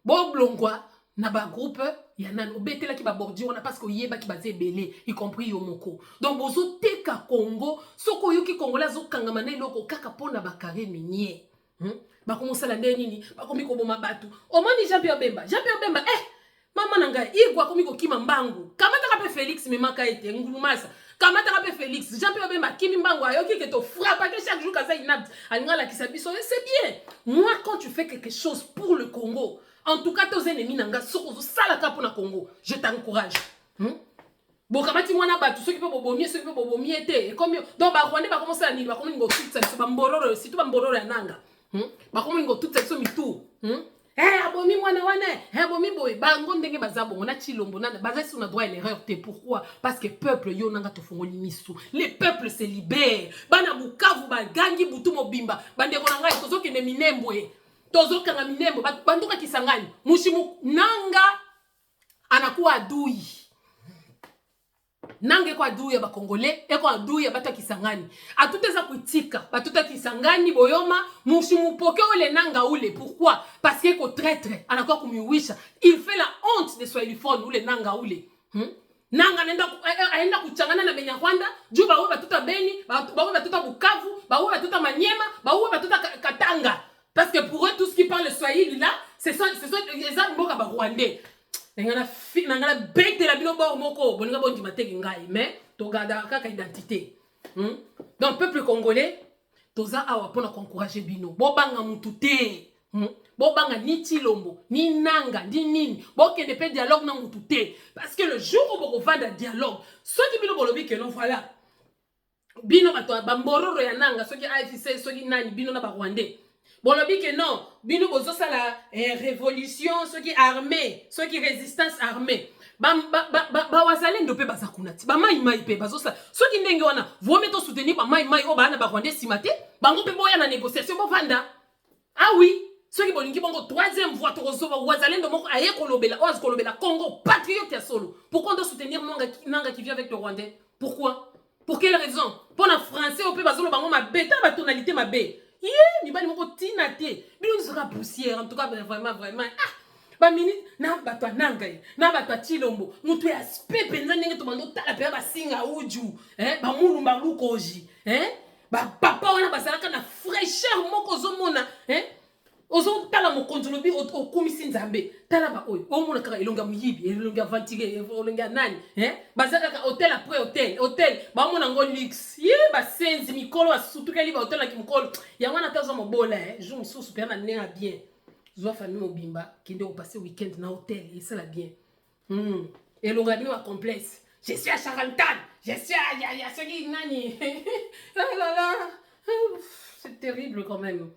Bo blongwa na ba groupe ya nan obetela ki ba bordi on a parce que yeba ki bazé belé y compris yo moko. Donc bozo teka Congo, soko yoki Congolais zo kangama na loko kaka pona ba carré minier. Ba commencer la nini, ba komi ko boma batu. O mani Jean-Pierre Bemba, Jean-Pierre Bemba mama nanga igwa komi ko kima mbangu. Kamata ka pe Félix me maka ete ngulumasa. Kamata ka pe Félix, Jean-Pierre Bemba kimi mbangu ayoki ke to frappe que chaque jour kaza inapt. Alinga la kisabiso, c'est bien. Moi quand tu fais quelque chose pour le Congo, en tout cas, tes ennemis n'anga soko salaka pour na Congo. Je t'encourage. Bon, kamati mwana batu ceux qui peuvent bobomier, ceux qui peuvent bobomier et comme donc ba Rwanda ba commencer à nini, ba commencer ngo toute ça ba mbororo, si tu ba mbororo ya nanga. Ba commencer ngo toute ça so mitu. Abomi mwana wana, abomi boy, ba ngondenge bazabo, on a chilombo nana, baza si on a droit à l'erreur, pourquoi? Parce que peuple yo nanga to fongoli misu. Les peuples se libèrent. Bana Bukavu ba gangi butu mobimba, bande ko nanga tozo ke ne minembwe. Tozo kanga minembo banduka kisangani mushimu nanga anakuwa adui nanga kwa adui ya bakongole eko adui ya bata kisangani atuteza kuitika batuta kisangani boyoma mushimu poke ole nanga ule pourquoi parce que ko traître anakuwa kumiwisha il fait la honte de Swahiliphone ule nanga ule nanga aenda kuchangana na Benyarwanda juu bawe batuta Beni bawe batuta Bukavu bawe batuta Manyema bawe batuta Katanga. Parce que pour eux, tout ce qui parle le Swahili là, ce sont les Amboka Rwandais. Nangala bête la binobo moko, boninga bondi mateki ngai, mais to gada kaka identité. Donc peuple congolais, toza awa pona encourager bino. Bo banga mutute. Bo banga ni Chilombo, ni nanga, ni nini. Bo kende pe dialogue na mutute. Parce que le jour où on va dans dialogue, ceux qui bino bolobi que non voilà. Bino bato bambororo ya nanga, ceux qui AFC, ceux qui nani bino na ba Rwandais. Bon, le dit que non, bino bozo ça la révolution, ceux qui armés, ceux qui résistance armée. Wazale ndope bazakunati. Ba mai mai pe bazo ça. Ceux qui ndenge wana, vous mettez soutenir ba mai mai o ba na ba Rwandais simate, bango pe boya na négociation bo vanda. Ah oui, ceux qui bolingi bongo troisième voie tozo wazale ndo moko aye kolobela, oaz kolobela Congo patriote ya solo. Pourquoi on doit soutenir nanga qui vit avec le Rwandais? Pourquoi? Pour quelle raison? Pour la français au pe bazolo bango ma beta ba tonalité ma bé. Mi bani moko tinate bino sera poussière en tout cas vraiment ba mini na batwa nangai na batwa Chilombo mutu ya aspect penza ndenge to bando tala pe ba singa uju ba mulumba lukoji ba papa wana basalaka na fraîcheur moko zomona ozo tala mo konjolobi o kumisi nzambe tala ba oyo o mona kaka ilonga muyibi ilonga ventile ilonga nani bazaka ka hôtel après hôtel ba mona ngo luxe ba senzi mikolo asutuka liba hôtel na kimukolo ya wana tazo mo bola jour mususu pe na nenga bien zo famille mobimba kinde o passer week-end na hôtel et ça la bien ilonga bino complexe je suis à Charenton je suis à ya seki nani là c'est terrible quand même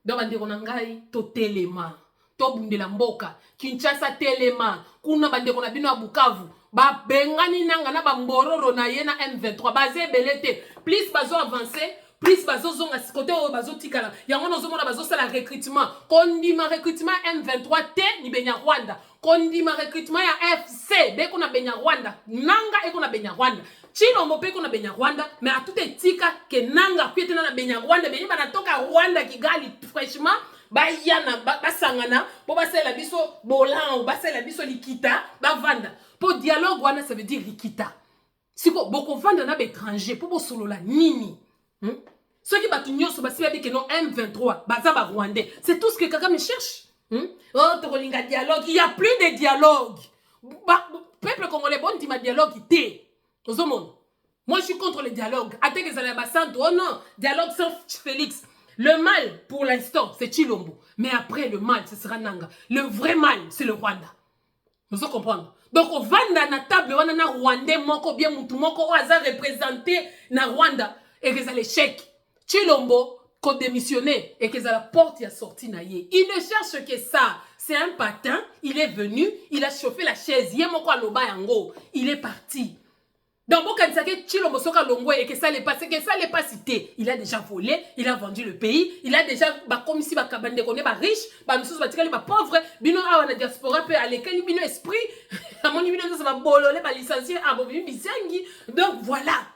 donc bandeko na ngai to telema to bundela mboka Kinshasa telema kuna bandeko na bino ya Bukavu ba bengani nanga na ba mbororo na ye na M23 bazé belete plus bazo avancer plus bazo zonga côté o bazo tikala yango nozo mona bazo sala recrutement kondima recrutement M23 te ni Benyarwanda kondima recrutement ya FC beko na Benyarwanda nanga eko na Benyarwanda Chilombo pe ko na Benyarwanda mais a tout etika ke nanga kwete na Benyarwanda benye banatoka Rwanda Kigali fraîchement bayana basangana po basela biso bolan basela biso likita bavanda po dialogue wana ça veut dire likita siko boko vanda na étranger po bo solo la nini ceux qui batu nyoso basi ba que non M23 baza ba Rwandais c'est tout ce que Kagame cherche oh tokolinga dialogue il y a plus de dialogue peuple congolais bon dima dialogue té moi je suis contre le dialogue. Attends que ça oh non, dialogue sans Félix. Le mal pour l'instant c'est Chilombo, mais après le mal ce sera Nanga. Le vrai mal c'est le Rwanda. Nous allons comprendre. Donc au Vanda na table on a Rwandais moko bien mutu moko aza représenté na Rwanda et que ça l'échec. Chilombo ko démissionné et que ça la porte a sorti na ye. Il ne cherche que ça. C'est un patin, il est venu, il a chauffé la chaise. Yemoko aloba yango, il est parti. Donc, Bokanisake, Chilombo Soka Longo et que ça l'est pas cité. Il a déjà volé, il a vendu le pays, il a déjà, comme si Bakabande connaît, riche, Moussous Batikali, pauvre, Bino a la diaspora peut aller, quel bino esprit, à mon niveau, ça va bololé, licencié, à Bobini Bisangi. Donc, voilà.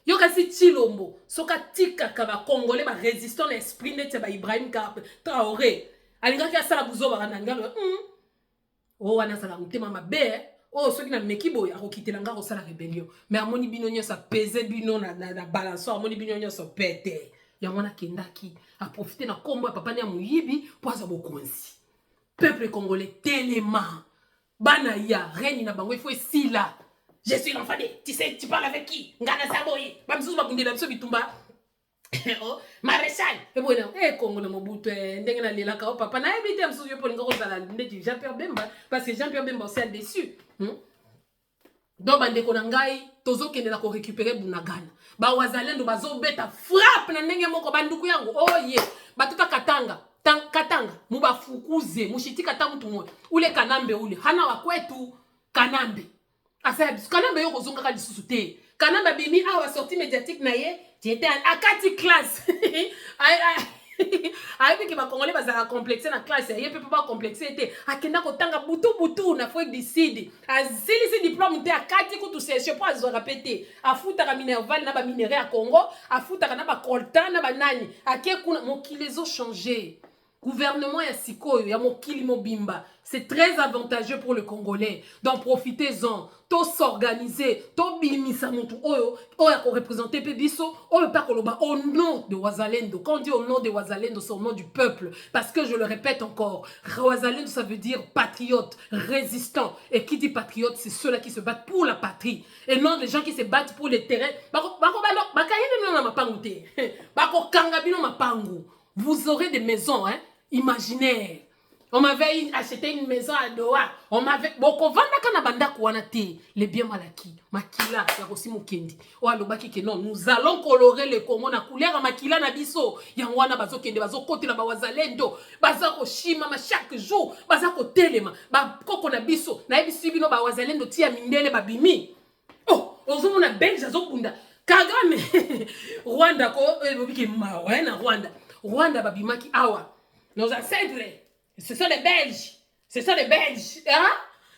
Yokasi Chilombo, Soka Tika Kaba Congolais, résistant l'esprit net, Ibrahim Traoré. Alingaki asala buzo barananga, oh, anasala mutema mabe, oh, ceux qui n'ont pas kibo ya kokitela nga kosala rébellion. Mais amoni bino nyosa pese bino na balançoire, amoni bino nyosa pete. Ya mwana kendaki a profiter na kombo ya papa na muyibi po aza bokonzi. Peuple congolais tellement bana ya reine na bango il faut sila. Je suis l'enfant de, tu sais, tu parles avec qui? Ngana saboyi. Ba msusu ba bundela biso bitumba. Oh, maréchal. Et bon, Congo na Mobutu, ndenge na lela ka papa na ebité msusu yo polinga ko sala ndeti Jean-Pierre Bemba parce que Jean-Pierre Bemba c'est déçu. Donc bande ko na ngai tozo kende na ko récupérer Bunagana. Ba wazalendo bazo beta frappe na ndenge moko banduku yango. Oh ye, batuta Katanga, muba fukuze, mushiti kata mtu mwe. Ule Kanambe ule, hana wa kwetu Kanambe. Asa Kanambe yo kozonga ka lisusu te. Kanambe bimi awa sortie médiatique na ye. J'étais à 4 classes. Aïe, qui va congolais bazala complexé na classe. Il peut pas complexer était. Akenda ko tanga butu na Afrique du Sud. Azili diplôme te a 4 ko tout session pour azo répéter. Afuta ka minerval na ba minerai à Congo, afuta ka na ba coltan na ba nani. Aké kuna mokilezo changé. Gouvernement ya sikoyo ya mokili mobimba. C'est très avantageux pour le Congolais. Donc profitez-en. To s'organiser, to bimisa mutu oyo ko représenter pe biso, oyo pa koloba au nom de Wazalendo. Quand on dit au nom de Wazalendo, c'est au nom du peuple parce que je le répète encore, Wazalendo ça veut dire patriote, résistant, et qui dit patriote, c'est ceux-là qui se battent pour la patrie et non les gens qui se battent pour les terrains. Vous aurez des maisons imaginaires. On m'avait acheté une maison à Doha. On m'avait... Boko vanda kana banda kouana te. Les biens malaki. Makila. Yakosi mukendi. Oa lobaki ke non. Nous allons colorer le Congo na couleur makila na biso. Yangwana bazo kende. Bazo kote na bawazalendo. Baza ko shima ma chaque jour. Baza ko telema. Ba koko na biso. Na ebisi bino bawazalendo tia mindele babimi. Oh. Ozo mona Belge azo kunda. Kagame. Rwanda ko. Bobiki mawa na Rwanda. Rwanda babimaki awa. Nos ancêtres. Ce sont les Belges. Ce sont les Belges. Hein?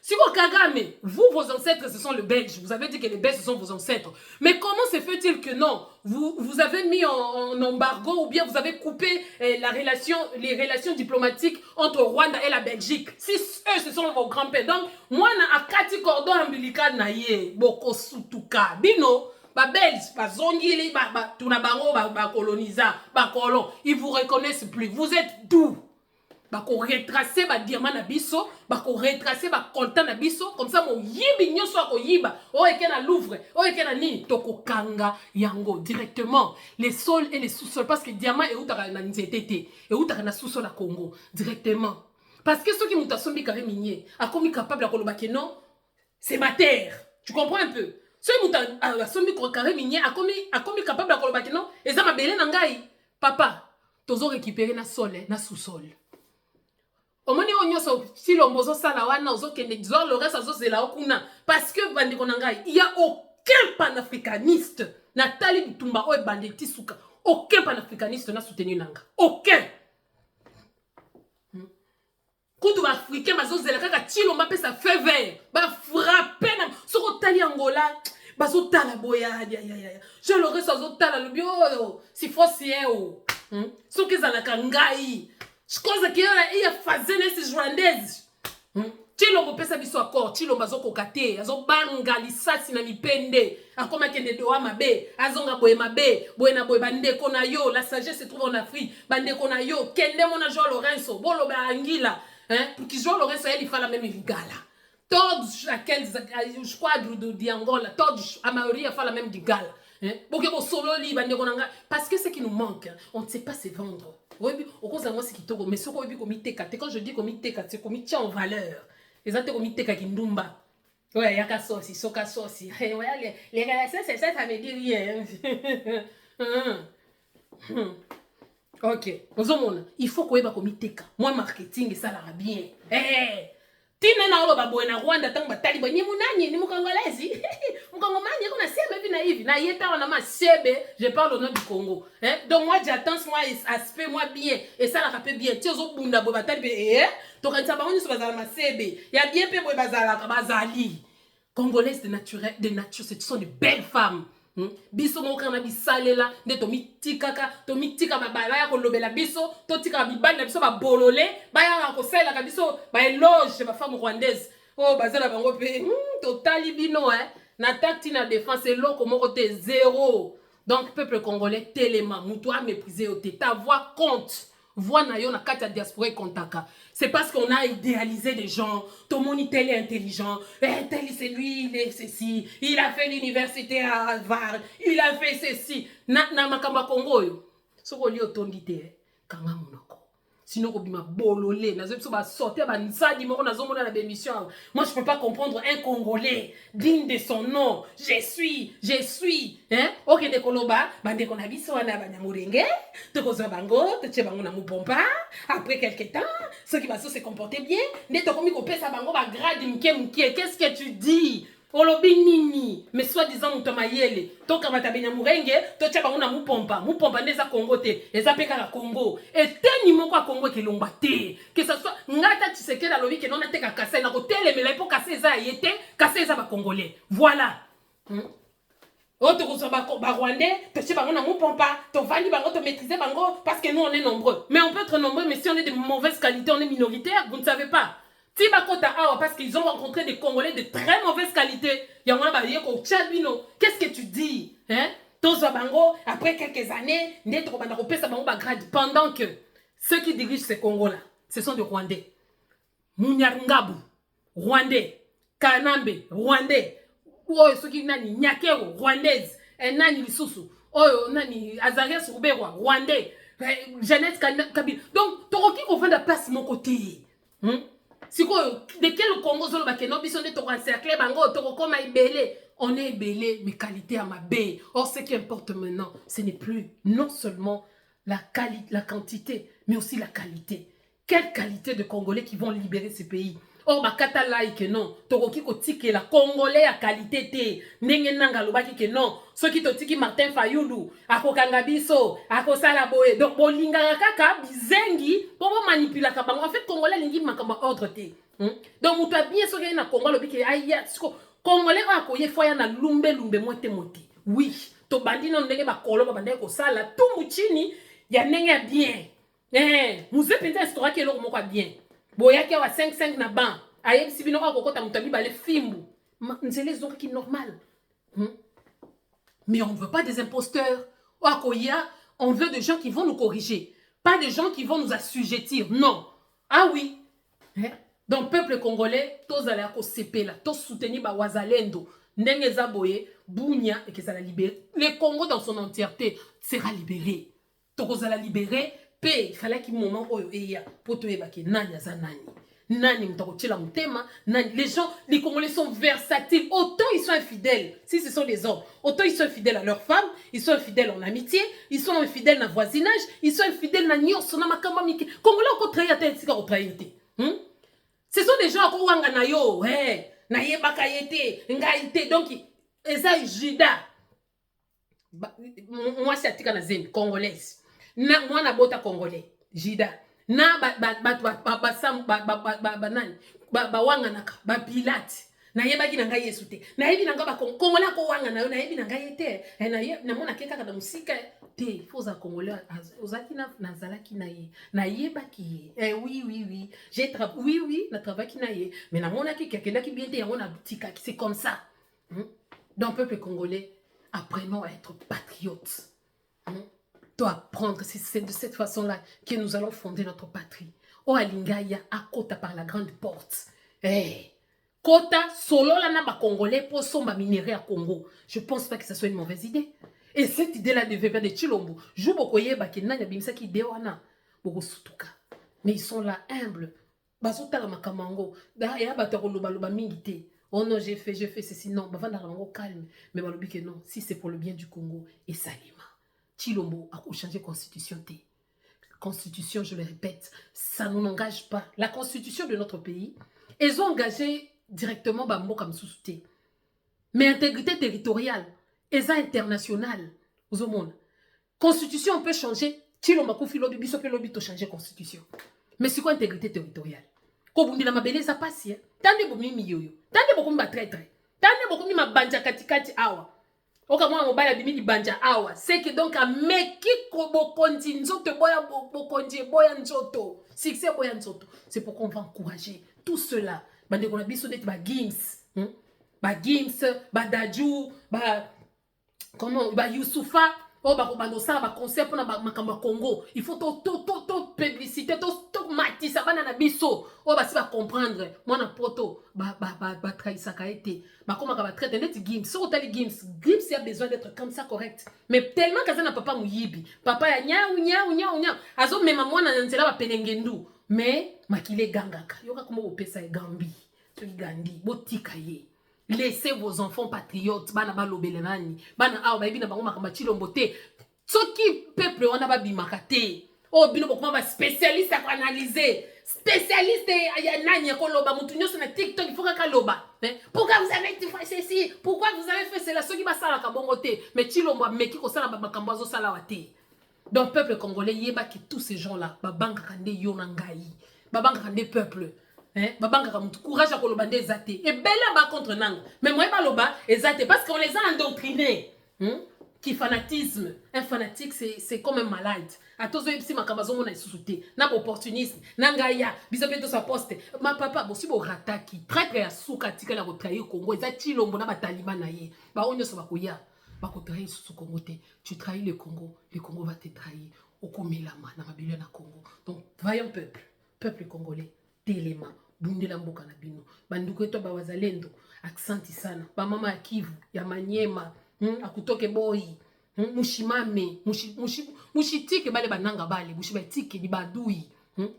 Si vous Kagame, vous, vos ancêtres, ce sont les Belges. Vous avez dit que les Belges, ce sont vos ancêtres. Mais comment se fait-il que non? Vous avez mis en embargo ou bien vous avez coupé les relations diplomatiques entre Rwanda et la Belgique. Si eux, ce sont vos grands-pères. Donc, moi, na akati cordon ombilical na ye, boko sutuka. Bino, ba Belge, ba zongili, ba tunabango, ba colonisa, ba colon. Ils vous reconnaissent plus. Vous êtes d'où? Bako retracer ba diamant na biso, bako retracer ba content na biso, comme ça mon yibi nyoso ako yiba, o eke na Louvre, o eke na ni toko kanga yango directement les sols et les sous-sols parce que diamant et utaka na nzetete et utaka na sous-sol à Congo directement parce que ceux qui muta sombi carré minier a commis capable à koloba que non, c'est ma terre. Tu comprends un peu? Ceux qui muta sombi carré minier a commis capable à koloba que non, et ça m'a belé nangai papa, tozo récupérer na sol na sous-sol. Omoni onyoso si l'ombozo sala wana ozo kende zor le reste azo zela okuna parce que bandi konangai il y a aucun panafricaniste Nathalie Bitumba oe bandi tisuka aucun panafricaniste na soutenu nanga aucun kutu ba africain bazo zela kaka Tshilombo pe sa fait vert ba frapper na soko tali Angola bazo tala boya ya je le reste azo tala le bio si fossien o soki zalaka ngai je pense qu'il y a phasé les Rwandaises. Tshilombo pesa biso accord, Tshilombo azoko kate, azobanga lisasi na mipende, akoma kende doa mabe, azonga boye mabe, boye na boye bande kona yo, la sagesse se trouve en Afrique, bande kona yo, kende mona Joao Lorenzo, bolo ba angila, pour qu'il Joao Lorenzo il fa la même vigala. Todos aqueles os quadros de Angola, todos a maioria fala même de gala. Parce que ce qui nous manque, on ne sait pas se vendre. Mais ce quand je dis qu'on c'est qu'on tient en valeur. Les autres qu'on qui ndumba. Ouais, il y a qu'à sauce, soka sauce. Les relations, c'est ça, ça veut dire rien. Ok. Il faut qu'on ait comme moi marketing et ça l'a bien. tina na olo baboye na Rwanda tango batali boye ni munani ni mukongolezi mukongomani kuna sema hivi na hivi na yeta wana masebe je parle au nom du Congo donc moi j'attends moi aspect moi bien et ça la rappelle bien tiozo bunda boye batali be to kanisa bango nyuso bazala masebe ya bien pe boye bazala ka bazali congolaises de nature ce sont de belles femmes. Biso moka na bisalela nde tomitika babala ya kolobela biso totika bibali na biso babolole baya ko sala ka biso ba éloge ba femme rwandaise oh bazala bango pe totali bino na tacti na défense eloko moko te zéro. Donc peuple congolais tellement mutu a méprisé au ta voix compte. Voix na yo na kati diaspora kontaka. C'est parce qu'on a idéalisé des gens. Tout le monde tel est intelligent. Tel c'est lui, il est ceci. Il a fait l'université à Harvard. Il a fait ceci. Na makamba Congo yo. Soko li otondite kanga monoko. Sinon kobima bololé. Nazo biso ba sortir ba nsadi moko nazo mona na bémission. Moi je peux pas comprendre un Congolais digne de son nom. Je suis. OK de koloba bande kona biso wana ba nyamurenge. Tokozo bango, toche bango na mupompa. Après quelque temps, ceux qui vont se comporter bien, ne te komi ko pesa bango ba grade mke. Qu'est-ce que tu dis? Olobi nini mais soi-disant mutomayele to kamata benya murenge to tcha bango na mupompa neza Congo te eza peka na Congo et teni moko a Congo ke longba te que ça soit ngata Tshisekedi la lobi ke non ateka kase na ko telemela po kase eza yete kase eza ba congolais voilà Autre chose ba Rwandais to tcha bango na mupompa to vandi bango to maîtriser bango parce que nous on est nombreux mais on peut être nombreux mais si on est de mauvaise qualité on est minoritaire vous ne savez pas. Parce qu'ils ont rencontré des Congolais de très mauvaise qualité. Qu'est-ce que tu dis? Après quelques années, pendant que ceux qui dirigent ces Congos-là, ce sont des Rwandais. Mouniaringabu, Rwandais. Kanambe, Rwandais. Ceux qui nani Nyakero, Rwandaise. Nani Lisusu. Nani Azarias Rouberois, Rwandais. Jeannette Kabila. Donc, Toroki qu'on fait de la place de mon côté. De quel Congo solo bakeno biso ne to encercler bango to koma ibele on est belé mais qualité à ma baie. Or ce qui importe maintenant ce n'est plus non seulement la quantité mais aussi la qualité. Quelle qualité de Congolais qui vont libérer ce pays. Or bakata like non tokoki ko tiki la Congolais à qualité te ndenge nanga lobaki ke non ceux qui to tiki Martin Fayulu akokanga biso akosala boye donc bolinga kaka bizengi pour manipuler ka bango en fait Congolais lingi makamba ordre te donc mutu bien soki na Congo lobiki aya siko Congolais akoye foya na lumbe mote oui to bandi non ndenge bakolo babande ko sala tumbu chini ya ndenge bien muze penta histoire ke lo moko bien boyaki wa 5 na ban ayeb sibino ko kokota mutabi bale fimbu nzele zonka ki normal mais on ne veut pas des imposteurs on veut des gens qui vont nous corriger pas des gens qui vont nous assujettir non ah oui donc peuple congolais tous allez ko sepela tous soutenir ba wazalendo ndenge za boye bunya et que ça la libérer le Congo dans son entièreté sera libéré tokozala libéré. Il fallait qu'il y ait un moment où il y a pour te dire que nani mtakochela mutema nani les gens les Congolais sont versatiles autant ils sont infidèles si ce sont des hommes autant ils sont infidèles à leurs femmes ils sont infidèles en amitié ils sont infidèles dans le voisinage ils sont infidèles dans nyonso na makamba miki Congolais ko trahir te sika ko trahir te ce sont des gens ko wanga na yo na yebaka yete ngaite donc eza juda moi c'est atika na zemi congolaise na mwana bota congolais jida na wanga naka ba pilate na yebaki na ngai yesu te na yebi na ngaba congolais ko wanga na yo na yebi na ngai te na mona keka ka musika te foza congolais ozaki na zalaki na ye na yebaki oui oui na travaki na ye mais na mona ki kekenda ki bien te yango na tika c'est comme ça donc peuple congolais apprenons à être patriotes doit apprendre, c'est de cette façon-là que nous allons fonder notre patrie. Oh Alingaya, à Kota par la grande porte. Kota, solo la naba congolais pour son minerai à Congo. Je pense pas que ce soit une mauvaise idée. Et cette idée-là devait venir de Chilombo. Je bokoye bakena ya bimsa ki dewana. Boko sutuka. Mais ils sont là humbles. Bazota la makamango. Da ya batako loba mingite. Oh non, j'ai fait ceci. Non, bavanda la mango calme. Mais balobi que non, si c'est pour le bien du Congo et Salima. Chilombo a changé la constitution. Constitution, je le répète, ça ne nous engage pas. La constitution de notre pays, Ils ont engagé directement Bamboka Msoussouté. Mais intégrité territoriale, ils ont international. Vous avez constitution, on peut changer. Chilo Makoufi Lobi, Bisope Lobi, to changer constitution. Mais c'est quoi intégrité territoriale? Quand vous dites la beleza passe, tandis beaucoup miyoyo, tandis beaucoup ma traître, tandis beaucoup ma banja katikati awa. Oka mwa mobile bimi banja awa. C'est que donc a meki kobo kondi nzoto boya bokondi boya nzoto. Succès boya nzoto. C'est pour qu'on va encourager tout cela. Bande qu'on a biso d'être ba Gims, ba Gims, ba Dadju, ba comment ba Youssoufa. Oh, bah, bah, concept pour ma Congo. Il faut tout publicité, tout mati, ça va dans la biso. Oh, bah, si va comprendre. Moi, na poto, bah, trahi ça a été. Bah, comment va traiter net Gims. Si on t'a les Gims, Gims, il a besoin d'être comme ça correct. Mais tellement que ça n'a papa mouyibi. Papa, ya nya. Azo, même moi, na nzela va penengendu. Mais, makile gangaka. Yoka comment vous pesa gambi. Ce gandi, botika ye. Laissez vos enfants patriotes. Bana ba lobelenani. Bana awa ba bina bango makamba chilombo te. Soki peuple on a ba bimakate. Oh bino bokuma ba spécialiste à analyser. Spécialiste ya nani ko loba mutu nyoso na TikTok il faut ka loba. Pourquoi vous avez fait ceci? Pourquoi vous avez fait cela? Soki ba sala ka bongo te. Mais chilombo meki ko sala ba makamba zo sala wate. Donc peuple congolais yeba que tous ces gens là ba banka kande yo na ngai. Ba banka kande peuple. Babanga kamutu courage à koloba des athées et bella ba contre nang mais moi ba loba les athées parce qu'on les a endoctrinés qui fanatisme un fanatique c'est comme un malade à tous eux si makamazo mona isusuté na opportunisme nangaya bisobe to sa poste ma papa bo si bo rataki traître ya souka tika la retrayer Congo eza chilombo na ba taliban na ye ba onyo so bakoya ba ko trahir sous Congo te tu trahis le Congo va te trahir okomelama na mabilo na Congo donc vaillant peuple congolais téléma bundela mboka na bino banduko eto ba wazalendo aksanti sana ba mama ya Kivu ya Manyema akutoke boy mushimame mushitike bale bananga bale mushiba etike di badui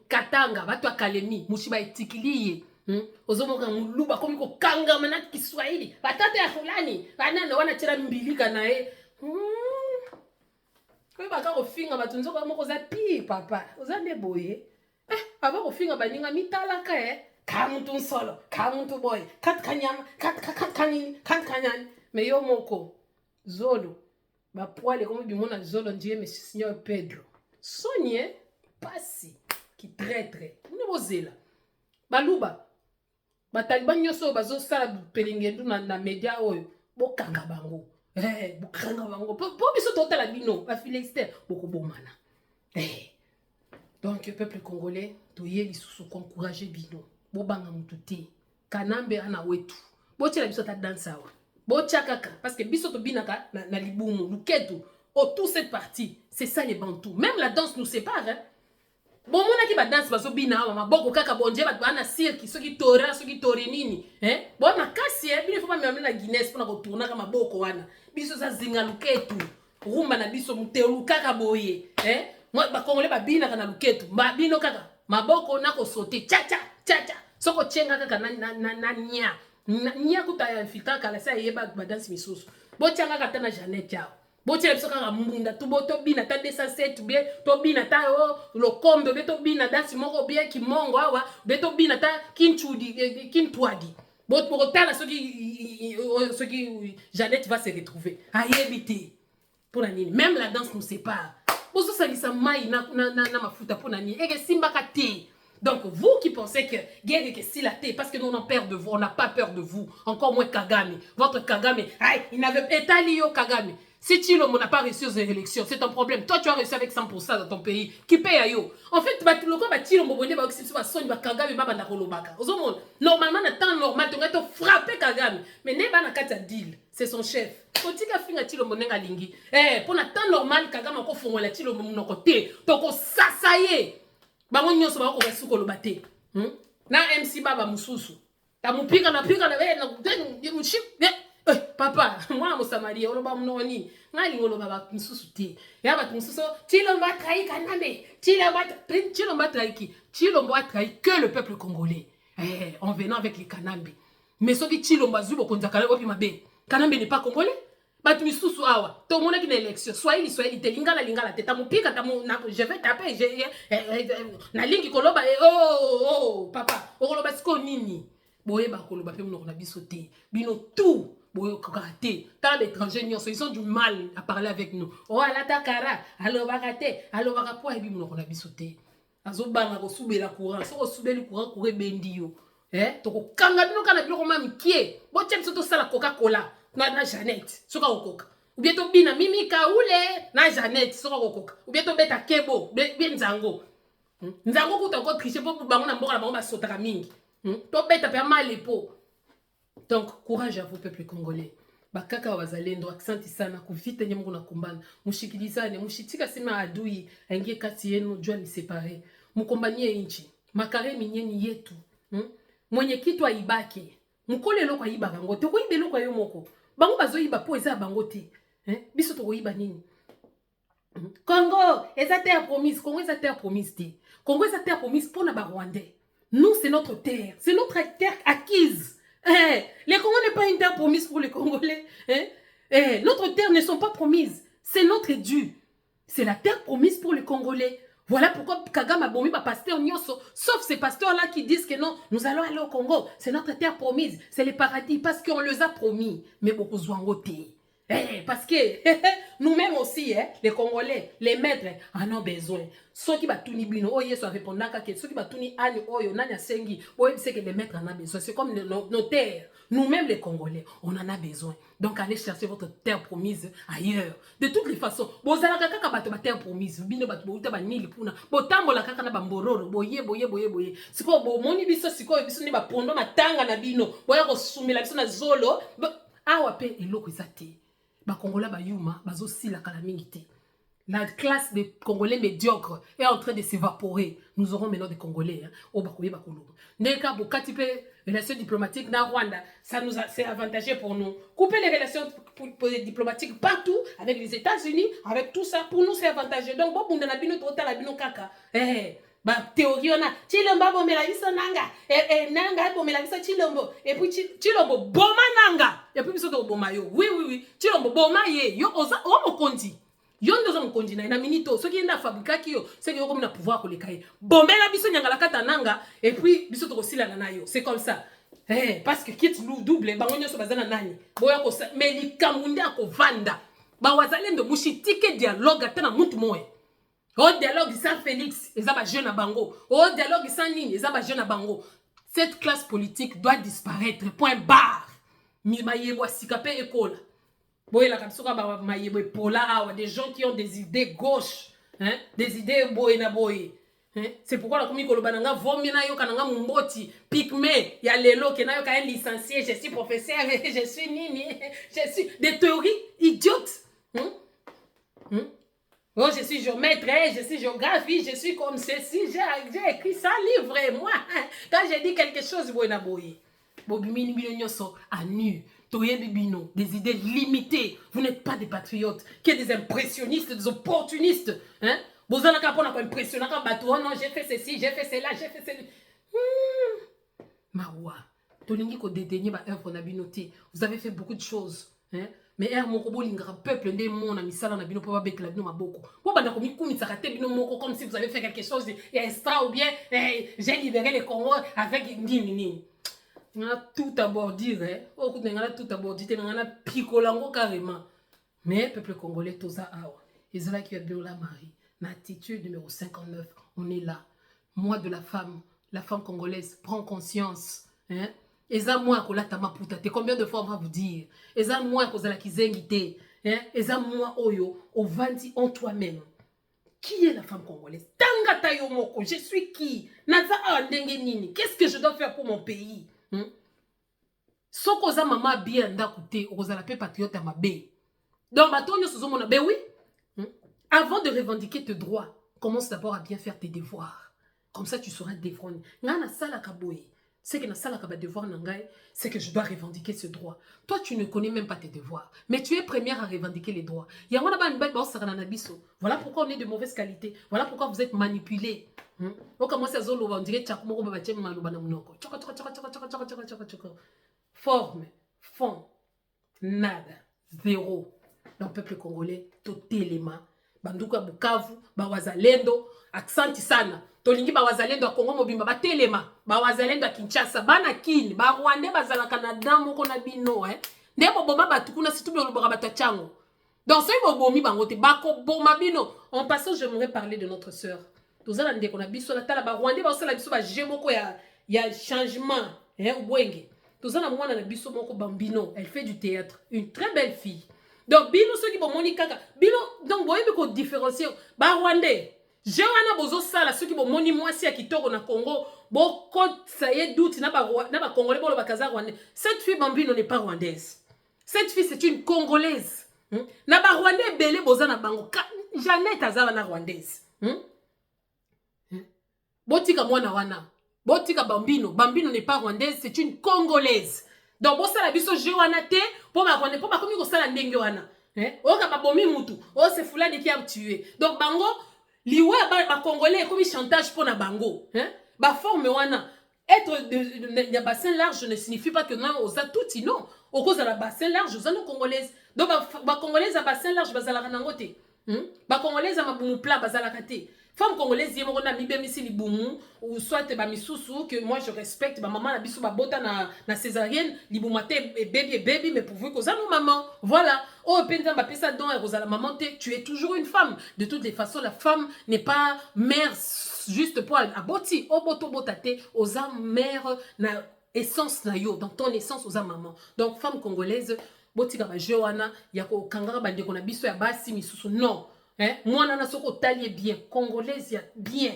Katanga batu akalemi mushiba etikiliye ozomoka muluba komi ko kanga manaki Kiswahili batata ya fulani banana wana tira mbilika nae ko baka ko finga batunzo ko moko za pi papa ozande boye avant qu'on finisse à baninga mitala kae kamuntu solo kamuntu boy kat kanyama kat kanyan mais yo moko zolo ba poile comme du monde zolo ndiye mais Seigneur Pedro Sonie pasi qui traître ni bozela baluba bataliban nyoso bazo sala pelingendu na media oyo bokanga bango bokanga bango po biso totala bino ba Philistère boko bomana donc, le peuple congolais, toye lisusu encourager bino. Bo banga mututi. Kanambe ana wetu. Bo tela biso ta danse awa. Bo kaka parce que biso to binaka na libumu, luketu. Oh, toute cette partie, c'est ça les bantous. Même la danse nous sépare hein. Bon mona ki ba danse bazo bina awa maboko kaka bonje ba bana cirque, soki tora, soki torenini, Bon makasi bino faut pas me na Guinness pour na ko tourner kama boko wana. Biso za zinga luketu. Rumba na biso mutelu kaka boye, moi ba congolais ba bina kana luketu ba bino kaka maboko nako sauter cha soko chenga kaka na nya kuta ya filtra kala sa yeba ba dance misusu bo changa kata na Janet chao bo chele biso kaka mbunda tu bo to bina ta 207 bien to bina ta lo kombe be to bina dance moko bien ki mongo awa be to bina ta kintwadi bo pour tala soki Janet va se retrouver ayebité pour la nini même la danse nous sépare. Donc vous qui pensez que guerre que si la thé parce que nous on a peur de vous, on n'a pas peur de vous, encore moins Kagame, votre Kagame, il n'avait pas lié Kagame. Si Chilombo n'a pas réussi aux élections, c'est ton problème. Toi tu as réussi avec 100% dans ton pays. Qui paye à yo? En fait, normalement, dans temps normal, tu aurais frappé Kagame. Mais n'est pas dans deal. C'est son chef. Pour na temps normal, Kagame a fait un Chilombo mon côté. Donc, ça y est. Bango nyonso ba ko basuko lo bate. Na MC Baba Mususu. Ta mupika na papa, moi mo Samaria, oloba mnoni. Ngali ngolo baba Mususu ti. Ya ba Mususu, Chilombo trahi Kanambe. Chilombo trahi qui? Chilombo a trahi que le peuple congolais. En venant avec les Kanambe. Mais ce qui Chilombo zubo konza kala opi mabe. Kanambe n'est pas congolais. Batu misusu awa. To mona ki na élection. Swahili te lingala te. Tamupika je vais taper na lingi koloba oh papa. Okoloba siko nini. Boye ba koloba pe monoko na biso te. Bino tout boye kokate. Tant d'étrangers ils ont du mal à parler avec nous. Oh ala takara, alo bakate, alo bakapo ebi monoko na biso te. Azo banga ko subela courant. So ko subeli courant ko bendi yo. Toko kanga bino kana bino koma mkie. Bo tiem soto sala Coca-Cola. Na Jeannette, soka okoka. Ou bien to bina mimi kaule na Jeannette, soka okoka. Ou bien to beta kebo, bien nzango. Nzango kuta ko tricher po bango na mboka na bango ba sotaka mingi. To beta pe mal po. Donc courage à vous peuple congolais. Bakaka wazalendo aksanti sana kuvita nyemungu na kumbana. Mushikilizane, mushitika sima adui aingie kati yenu jua ni separe. Mukombanie inchi. Makare minyeni yetu. Mwenye kitu aibake. Mukole loko ayiba bango te ko ibe loko yo moko bango bazo yiba po eza bango te biso to ko yiba nini Congo eza terre promise Congo eza terre promise te Congo eza terre promise pour na ba Rwandais. Nous c'est notre terre acquise. Les Congolais n'est pas une terre promise pour les Congolais. Notre terre ne sont pas promises, c'est notre dû. C'est la terre promise pour les Congolais. Voilà pourquoi Kagame a bombé ma pasteur Nyoso. Sauf ces pasteurs-là qui disent que non, nous allons aller au Congo. C'est notre terre promise. C'est le paradis parce qu'on les a promis. Mais beaucoup zouangoté. Parce que nous-mêmes aussi, les Congolais, les maîtres, en ont besoin. Ceux qui battent bino, oh yes, répondent à ceux qui battent ani, oh yo, nanya sengi, oh c'est que les maîtres en ont besoin. C'est comme nos terres. Nous-mêmes les Congolais, on en a besoin. Donc allez chercher votre terre promise ailleurs. De toutes les façons, bon ça la kaka bato ba terre promise, bino bato bouta ba nili puna, botambo la kaka na bambororo, boye. Siko bo moni biso siko biso ni ba pondo matanga na bino, boya ko sumela biso na zolo, awa pe eloko ezate. Ba Congolais ba yuma, bazo sila kala mingi te. La classe des Congolais médiocres est en train de s'évaporer. Nous aurons maintenant des Congolais au Bakoye Bakolo. Neka Bokati pe relations diplomatiques na Rwanda, ça nous c'est avantageux pour nous. Couper les relations diplomatiques partout avec les États-Unis, avec tout ça pour nous c'est avantageux. Donc bon bunda na bino tota la bino kaka. Ba théorie on a Chilombo bomela biso nanga nanga bomela biso Chilombo et puis Chilombo boma nanga et puis biso to boma yo. Oui Chilombo boma ye yo oza o mokondi. Yondo zo mkondi na minito soki enda fabrika kiyo c'est yo comme na pouvoir ko lekaye bombela biso nyangala kata nanga et puis biso to sila na yo c'est comme ça parce que kit double bango nyoso bazana nani boya ko mais likamunde akovanda ba wazalendo mushitike dialogue atana mutu moye o dialogue sans Félix eza ba jeune bango o dialogue sans nini eza ba jeune bango. Cette classe politique doit disparaître point barre mi mayebo sikape école. Des gens qui ont des idées gauches, des idées boye. C'est pourquoi la commune Kolobananga vomina yo kananga mumboti pygmée ya lelo kenayo ka licencié, je suis professeur, je suis nini, je suis des théories idiotes. Oh, je suis géomètre, je suis géographie, je suis comme ceci, j'ai écrit ça livre moi. Quand j'ai dit quelque chose boyna boye. Bobimini bilonyoso à nu. Des idées limitées. Vous n'êtes pas des patriotes, qui des impressionnistes, des opportunistes. Vous en avez pas impressionné quand bateau, non, j'ai fait ceci, j'ai fait cela, j'ai fait cela. Maroua, tolingi ko dédaigner ba œuvre na binoté. Vous avez fait beaucoup de choses, mais mon robo lingra peuple ndé mon ami sala na bino pa bec la bino maboko. Po banda ko mi kumi sakate bino moko comme si vous avez fait quelque chose extra ou bien j'ai libéré les Congo avec nini. On a tout à bordir, on a tout à bordir, on a picolango carrément. Mais peuple congolais, tout ça, ils ont là qui est bien la Marie. L'attitude numéro 59, on est là. Moi de la femme congolaise, prends conscience. Et ça, moi, qu'on l'a tamaputa. Combien de fois on va vous dire? Et ça, moi, qu'on a la kizengité. Et ça, moi, oyo, au vandi en toi-même. Qui est la femme congolaise? Tangata yomoko, je suis qui? Naza andenge nini? Qu'est-ce que je dois faire pour mon pays? Sokoza mama bien ndakute okozala pe patriote à ma bé. Donc batonyo sozomona ben oui. Avant de revendiquer tes droits, commence d'abord à bien faire tes devoirs. Comme ça tu seras défendu. Ngana sala kaboye. C'est que na sala kaba devoir nangai, c'est que je dois revendiquer ce droit. Toi tu ne connais même pas tes devoirs, mais tu es première à revendiquer les droits. Yangona ba nbel ba osara na biso. Voilà pourquoi on est de mauvaise qualité. Voilà pourquoi vous êtes manipulés. On commence à zolo on dirait tchakumoko ba tchem maluba na mnoko. Forme, fond, nada, zéro. Donc, peuple congolais, tout élément. Banduka Bukavu, Bawazalendo, accenti sana. Tolingi Bawazalendo à Congo Mobimba, Batelema, Bawazalendo à Kinshasa, Banakin, Barwande, Bazala Canada, Mokona Bino, hein. Ndebo Boma Batukuna, si tout le monde Batachango. Donc, ça, il bomi bangote, Bako Boma Bino. En passant, j'aimerais parler de notre sœur. Tous les gens qui ont biso la tala Barwande, Basala Biso, Jemoko, il y a changement, hein, ou Bwenge. Tous les gens qui ont biso Moko Bambino, elle fait du théâtre, une très belle fille. Donc, Bino, ceux qui vont moni kaka. Bino, donc, vous voyez qu'on différencie. Bah, Rwandais. J'ai un bozo sala, ceux qui vont moni moi si à Kitoko na Congo. Bon, quand ça y est, doute, n'a pas Congolais, bon, le bakaza Rwandais. Cette fille Bambino n'est pas rwandaise. Cette fille, c'est une Congolaise. N'a pas Rwandais, belé, boza na bango. Jeannette Azava na Rwandaise. Botika mwana wana. Botika Bambino. Bambino n'est pas rwandaise, c'est une Congolaise. Donc, bon, ça la biso jewana te, pour ma rwandais, pour ma commis, ça la ndenge wana. Oh, ka babomi mutu. Oh, c'est Fulani qui a tué. Donc, bango, liwe, ba Congolais, comme chantage pour na bango. Ba forme wana. Être de bassin large ne signifie pas que non, aux atouti, non. Au cause de la bassin large, aux anos congolaises. Donc, ba Congolaises à bassin large, bazala ranangote. Ba Congolaises à ma boumou plat, bazala kate. Femme congolaise, il y a mi bemisi li boumou, ou soit ba misusu, que moi je respecte, ma maman la biso ba bota na césarienne, li boumate baby, mais pourvu que ça nous maman. Voilà. Oh, penda ba pesa don et la maman, tu es toujours une femme. De toutes les façons, la femme n'est pas mère juste pour aboti. Oh, boto botate, aux mère na essence na yo, dans ton essence aux maman. Donc, femme congolaise, botika ba jewana, yako kangara bande kona biso ya basi misusu, non. Moi, nana soko talie bien, congolaise bien.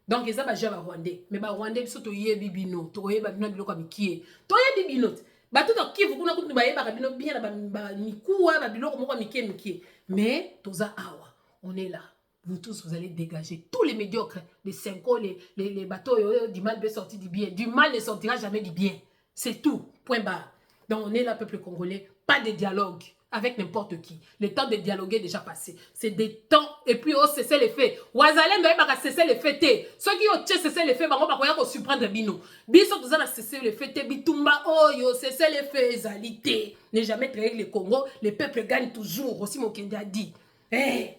Donc, ils ont déjà rwandais. Mais rwandais, ils sont toye bibino, toye babino biloko mikie. Toye bibino. Ba tout en kivu kuna kutu baye babino bien ba mikuwa babiloko moko mikie. Mais toza awa, on est là. Vous tous, vous allez dégager tous les médiocres, les 5 ans, les bateaux du mal peut sortir du bien. Du mal ne sortira jamais du bien. C'est tout. Point barre. Donc, on est là, peuple congolais. Pas de dialogue avec n'importe qui. Le temps de dialoguer est déjà passé. C'est des temps, et puis on cesse les faits. Ouazalem doit cesser les faits. Ceux qui ont cessé les faits, on va surprendre Bino. Bino, tout ça, a cessé les faits. Bitumba, oh, yo, cessé les faits, zalité. Ne jamais trahir le Congo. Le peuple gagne toujours. Aussi, mon Kende a dit. Eh,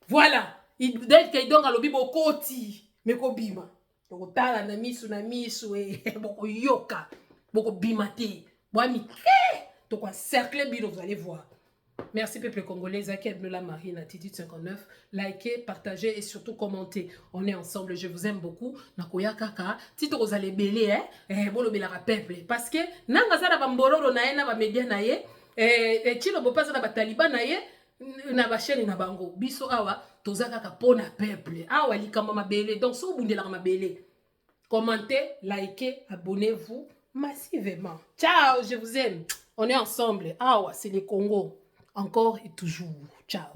voilà. Il dit qu'il donne à l'obi bokoti. Mais ko bima. Boko tala na misu, boko yoka. Boko bimate. Boami, donc, cercler Bino, vous allez voir. Merci, peuple congolais. Zakeb Nola Marine, attitude 59. Likez, partagez et surtout commentez. On est ensemble. Je vous aime beaucoup. Nakoya kaka. Tito vous allez belé, bolo belara peuple. Parce que, nanga zara bambolo na ye, na ba media na ye, tilo bopaza na ba taliban na ye, na ba chaîne na bango. Biso awa, toza kaka pona peuple. Awa likamba ma belé. Donc, so bundela ma belé. Commentez, likez, abonnez-vous massivement. Ciao, je vous aime. On est ensemble. Ah ouais, c'est le Congo. Encore et toujours. Ciao.